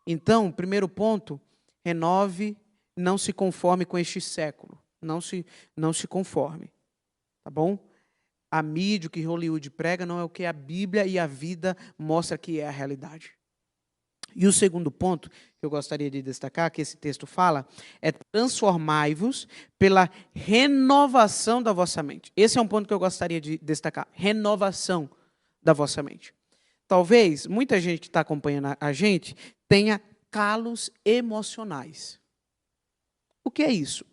Então, primeiro ponto, renove, não se conforme com este século. Não se conforme. Tá bom? A mídia, o que Hollywood prega, não é o que a Bíblia e a vida mostra que é a realidade. E o segundo ponto que eu gostaria de destacar, que esse texto fala, é transformai-vos pela renovação da vossa mente. Esse é um ponto que eu gostaria de destacar, renovação da vossa mente. Talvez muita gente que está acompanhando a gente tenha calos emocionais. O que é isso?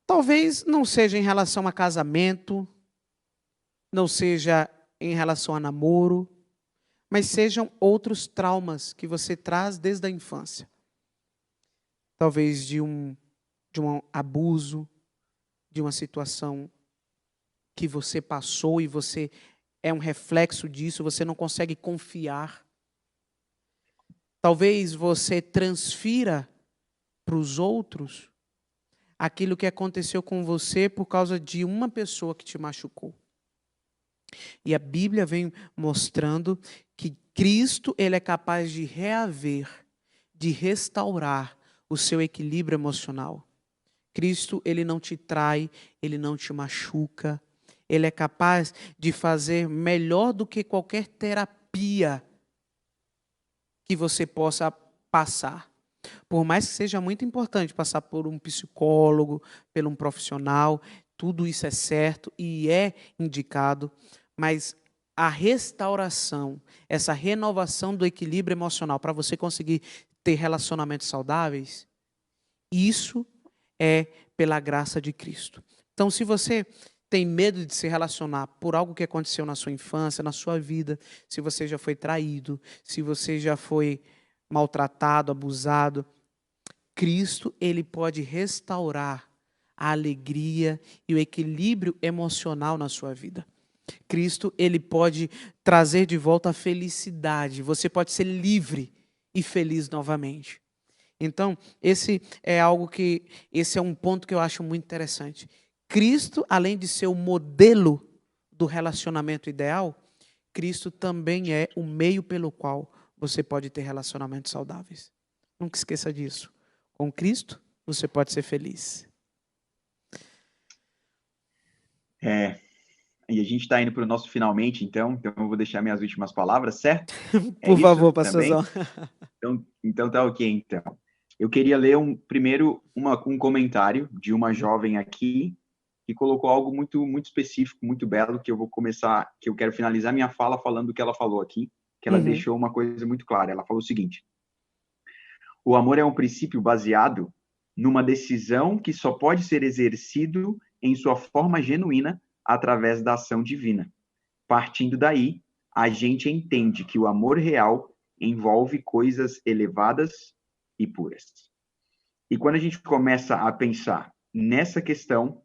Talvez não seja em relação a casamento, não seja em relação a namoro, mas sejam outros traumas que você traz desde a infância. Talvez de um abuso, de uma situação que você passou e você é um reflexo disso, você não consegue confiar. Talvez você transfira para os outros aquilo que aconteceu com você por causa de uma pessoa que te machucou. E a Bíblia vem mostrando que Cristo, ele é capaz de reaver, de restaurar o seu equilíbrio emocional. Cristo, ele não te trai, ele não te machuca. Ele é capaz de fazer melhor do que qualquer terapia que você possa passar. Por mais que seja muito importante passar por um psicólogo, por um profissional, tudo isso é certo e é indicado, mas a restauração, essa renovação do equilíbrio emocional para você conseguir ter relacionamentos saudáveis, isso é pela graça de Cristo. Então, se você tem medo de se relacionar por algo que aconteceu na sua infância, na sua vida, se você já foi traído, se você já foi maltratado, abusado, Cristo, ele pode restaurar a alegria e o equilíbrio emocional na sua vida. Cristo, ele pode trazer de volta a felicidade. Você pode ser livre e feliz novamente. Então, esse é um ponto que eu acho muito interessante. Cristo, além de ser o modelo do relacionamento ideal, Cristo também é o meio pelo qual você pode ter relacionamentos saudáveis. Nunca esqueça disso. Com Cristo, você pode ser feliz. E a gente está indo para o nosso finalmente, então eu vou deixar minhas últimas palavras, certo? Por favor, pastorzão. Então tá ok, então. Eu queria ler primeiro um comentário de uma jovem aqui que colocou algo muito, muito específico, muito belo, que eu quero finalizar minha fala falando do que ela falou aqui, que ela deixou uma coisa muito clara. Ela falou o seguinte: o amor é um princípio baseado numa decisão que só pode ser exercido em sua forma genuína através da ação divina. Partindo daí, a gente entende que o amor real envolve coisas elevadas e puras. E quando a gente começa a pensar nessa questão,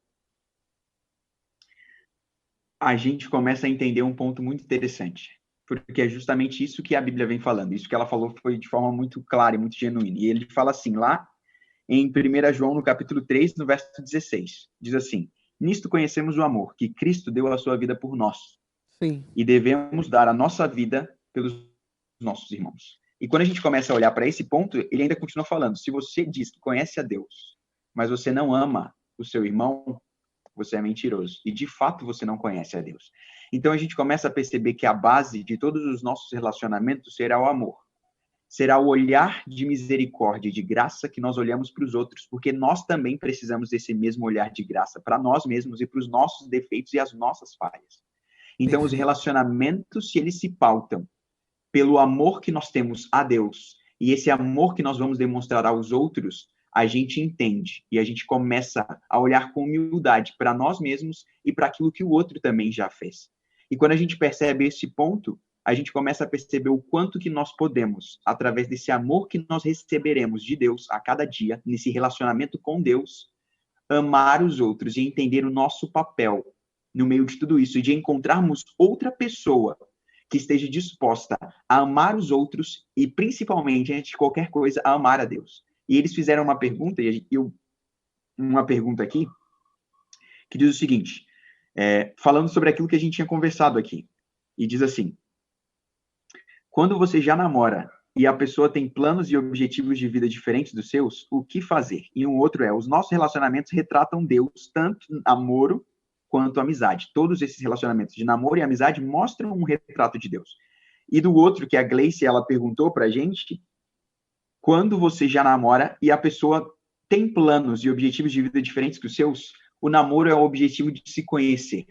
a gente começa a entender um ponto muito interessante, porque é justamente isso que a Bíblia vem falando. Isso que ela falou foi de forma muito clara e muito genuína. E ele fala assim, lá em 1 João, no capítulo 3, no verso 16, diz assim: nisto conhecemos o amor, que Cristo deu a sua vida por nós. Sim. E devemos dar a nossa vida pelos nossos irmãos. E quando a gente começa a olhar para esse ponto, ele ainda continua falando: se você diz que conhece a Deus, mas você não ama o seu irmão, você é mentiroso. E de fato você não conhece a Deus. Então a gente começa a perceber que a base de todos os nossos relacionamentos será o amor. Será o olhar de misericórdia e de graça que nós olhamos para os outros, porque nós também precisamos desse mesmo olhar de graça para nós mesmos e para os nossos defeitos e as nossas falhas. Então, os relacionamentos, se eles se pautam pelo amor que nós temos a Deus e esse amor que nós vamos demonstrar aos outros, a gente entende e a gente começa a olhar com humildade para nós mesmos e para aquilo que o outro também já fez. E quando a gente percebe esse ponto, a gente começa a perceber o quanto que nós podemos, através desse amor que nós receberemos de Deus a cada dia, nesse relacionamento com Deus, amar os outros e entender o nosso papel no meio de tudo isso, e de encontrarmos outra pessoa que esteja disposta a amar os outros e, principalmente, antes de qualquer coisa, a amar a Deus. E eles fizeram uma pergunta, uma pergunta aqui, que diz o seguinte, falando sobre aquilo que a gente tinha conversado aqui, e diz assim: quando você já namora e a pessoa tem planos e objetivos de vida diferentes dos seus, o que fazer? E um outro os nossos relacionamentos retratam Deus, tanto namoro quanto amizade. Todos esses relacionamentos de namoro e amizade mostram um retrato de Deus. E do outro, que a Gleice, ela perguntou pra gente, quando você já namora e a pessoa tem planos e objetivos de vida diferentes que os seus, o namoro é o objetivo de se conhecer.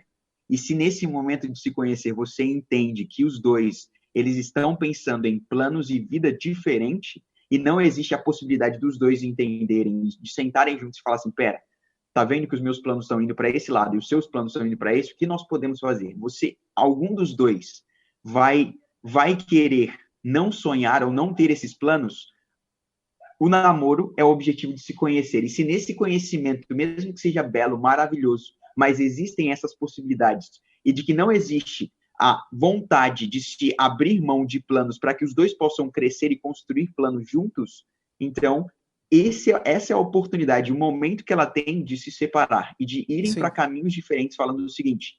E se nesse momento de se conhecer você entende que os dois, eles estão pensando em planos e vida diferente, e não existe a possibilidade dos dois entenderem, de sentarem juntos e falar assim, pera, tá vendo que os meus planos estão indo para esse lado e os seus planos estão indo para esse, o que nós podemos fazer? Algum dos dois vai querer não sonhar ou não ter esses planos? O namoro é o objetivo de se conhecer. E se nesse conhecimento, mesmo que seja belo, maravilhoso, mas existem essas possibilidades e de que não existe a vontade de se abrir mão de planos para que os dois possam crescer e construir planos juntos, então essa é a oportunidade, o momento que ela tem de se separar e de irem para caminhos diferentes, falando o seguinte: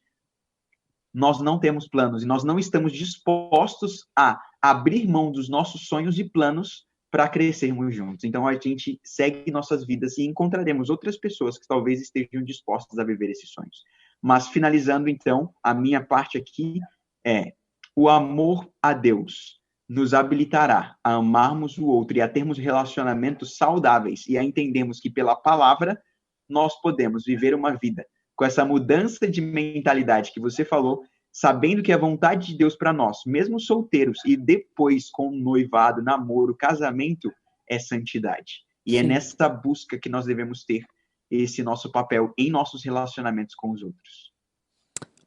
nós não temos planos e nós não estamos dispostos a abrir mão dos nossos sonhos e planos para crescermos juntos. Então a gente segue nossas vidas e encontraremos outras pessoas que talvez estejam dispostas a viver esses sonhos. Mas finalizando então, a minha parte aqui é: o amor a Deus nos habilitará a amarmos o outro e a termos relacionamentos saudáveis e a entendermos que pela palavra nós podemos viver uma vida com essa mudança de mentalidade que você falou, sabendo que a vontade de Deus para nós, mesmo solteiros e depois com noivado, namoro, casamento, é santidade. E é nessa busca que nós devemos ter esse nosso papel em nossos relacionamentos com os outros.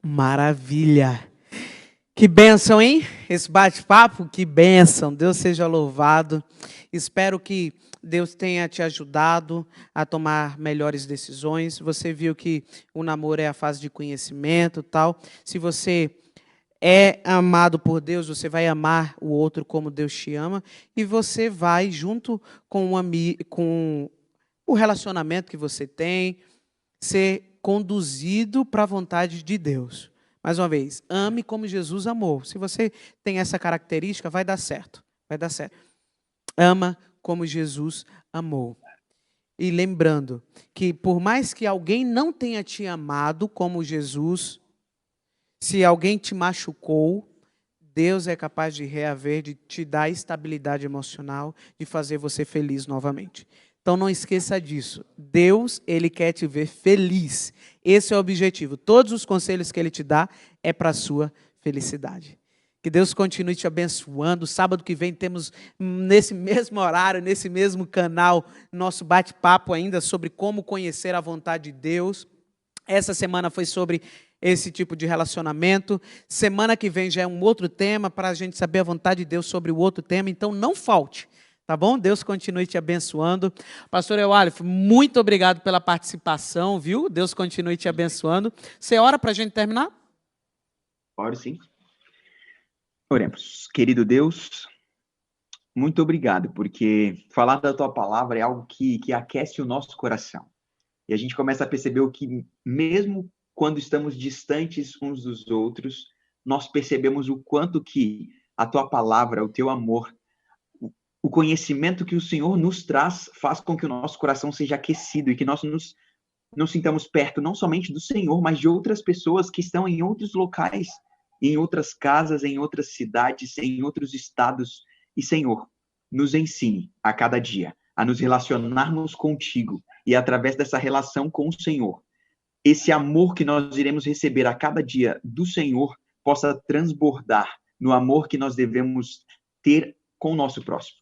Maravilha! Que bênção, hein? Esse bate-papo, que bênção. Deus seja louvado. Espero que Deus tenha te ajudado a tomar melhores decisões. Você viu que o namoro é a fase de conhecimento e tal. Se você é amado por Deus, você vai amar o outro como Deus te ama. E você vai, junto com o relacionamento que você tem, ser conduzido para a vontade de Deus. Mais uma vez, ame como Jesus amou. Se você tem essa característica, vai dar certo. Vai dar certo. Ama como Jesus amou. E lembrando que por mais que alguém não tenha te amado como Jesus, se alguém te machucou, Deus é capaz de reaver, de te dar estabilidade emocional, de fazer você feliz novamente. Então não esqueça disso. Deus, Ele quer te ver feliz. Esse é o objetivo. Todos os conselhos que Ele te dá é para a sua felicidade. Que Deus continue te abençoando. Sábado que vem temos, nesse mesmo horário, nesse mesmo canal, nosso bate-papo ainda sobre como conhecer a vontade de Deus. Essa semana foi sobre esse tipo de relacionamento. Semana que vem já é um outro tema para a gente saber a vontade de Deus sobre o outro tema. Então não falte. Tá bom? Deus continue te abençoando. Pastor Euálio, muito obrigado pela participação, viu? Deus continue te abençoando. Você ora para a gente terminar? Oro sim. Oremos. Querido Deus, muito obrigado, porque falar da tua palavra é algo que aquece o nosso coração. E a gente começa a perceber o que, mesmo quando estamos distantes uns dos outros, nós percebemos o quanto que a tua palavra, o teu amor, o conhecimento que o Senhor nos traz faz com que o nosso coração seja aquecido e que nós nos sintamos perto não somente do Senhor, mas de outras pessoas que estão em outros locais, em outras casas, em outras cidades, em outros estados. E, Senhor, nos ensine a cada dia a nos relacionarmos contigo e, através dessa relação com o Senhor, esse amor que nós iremos receber a cada dia do Senhor possa transbordar no amor que nós devemos ter com o nosso próximo.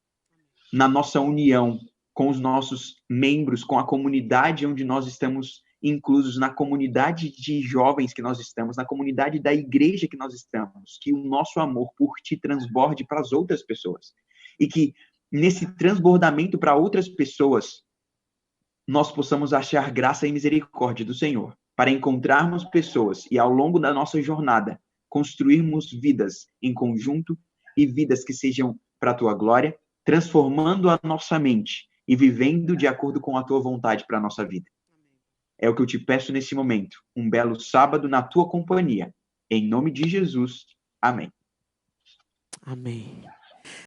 Na nossa união com os nossos membros, com a comunidade onde nós estamos inclusos, na comunidade de jovens que nós estamos, na comunidade da igreja que nós estamos, que o nosso amor por ti transborde para as outras pessoas. E que nesse transbordamento para outras pessoas, nós possamos achar graça e misericórdia do Senhor, para encontrarmos pessoas e ao longo da nossa jornada, construirmos vidas em conjunto e vidas que sejam para a tua glória, transformando a nossa mente e vivendo de acordo com a tua vontade para a nossa vida. É o que eu te peço nesse momento. Um belo sábado na tua companhia. Em nome de Jesus. Amém. Amém.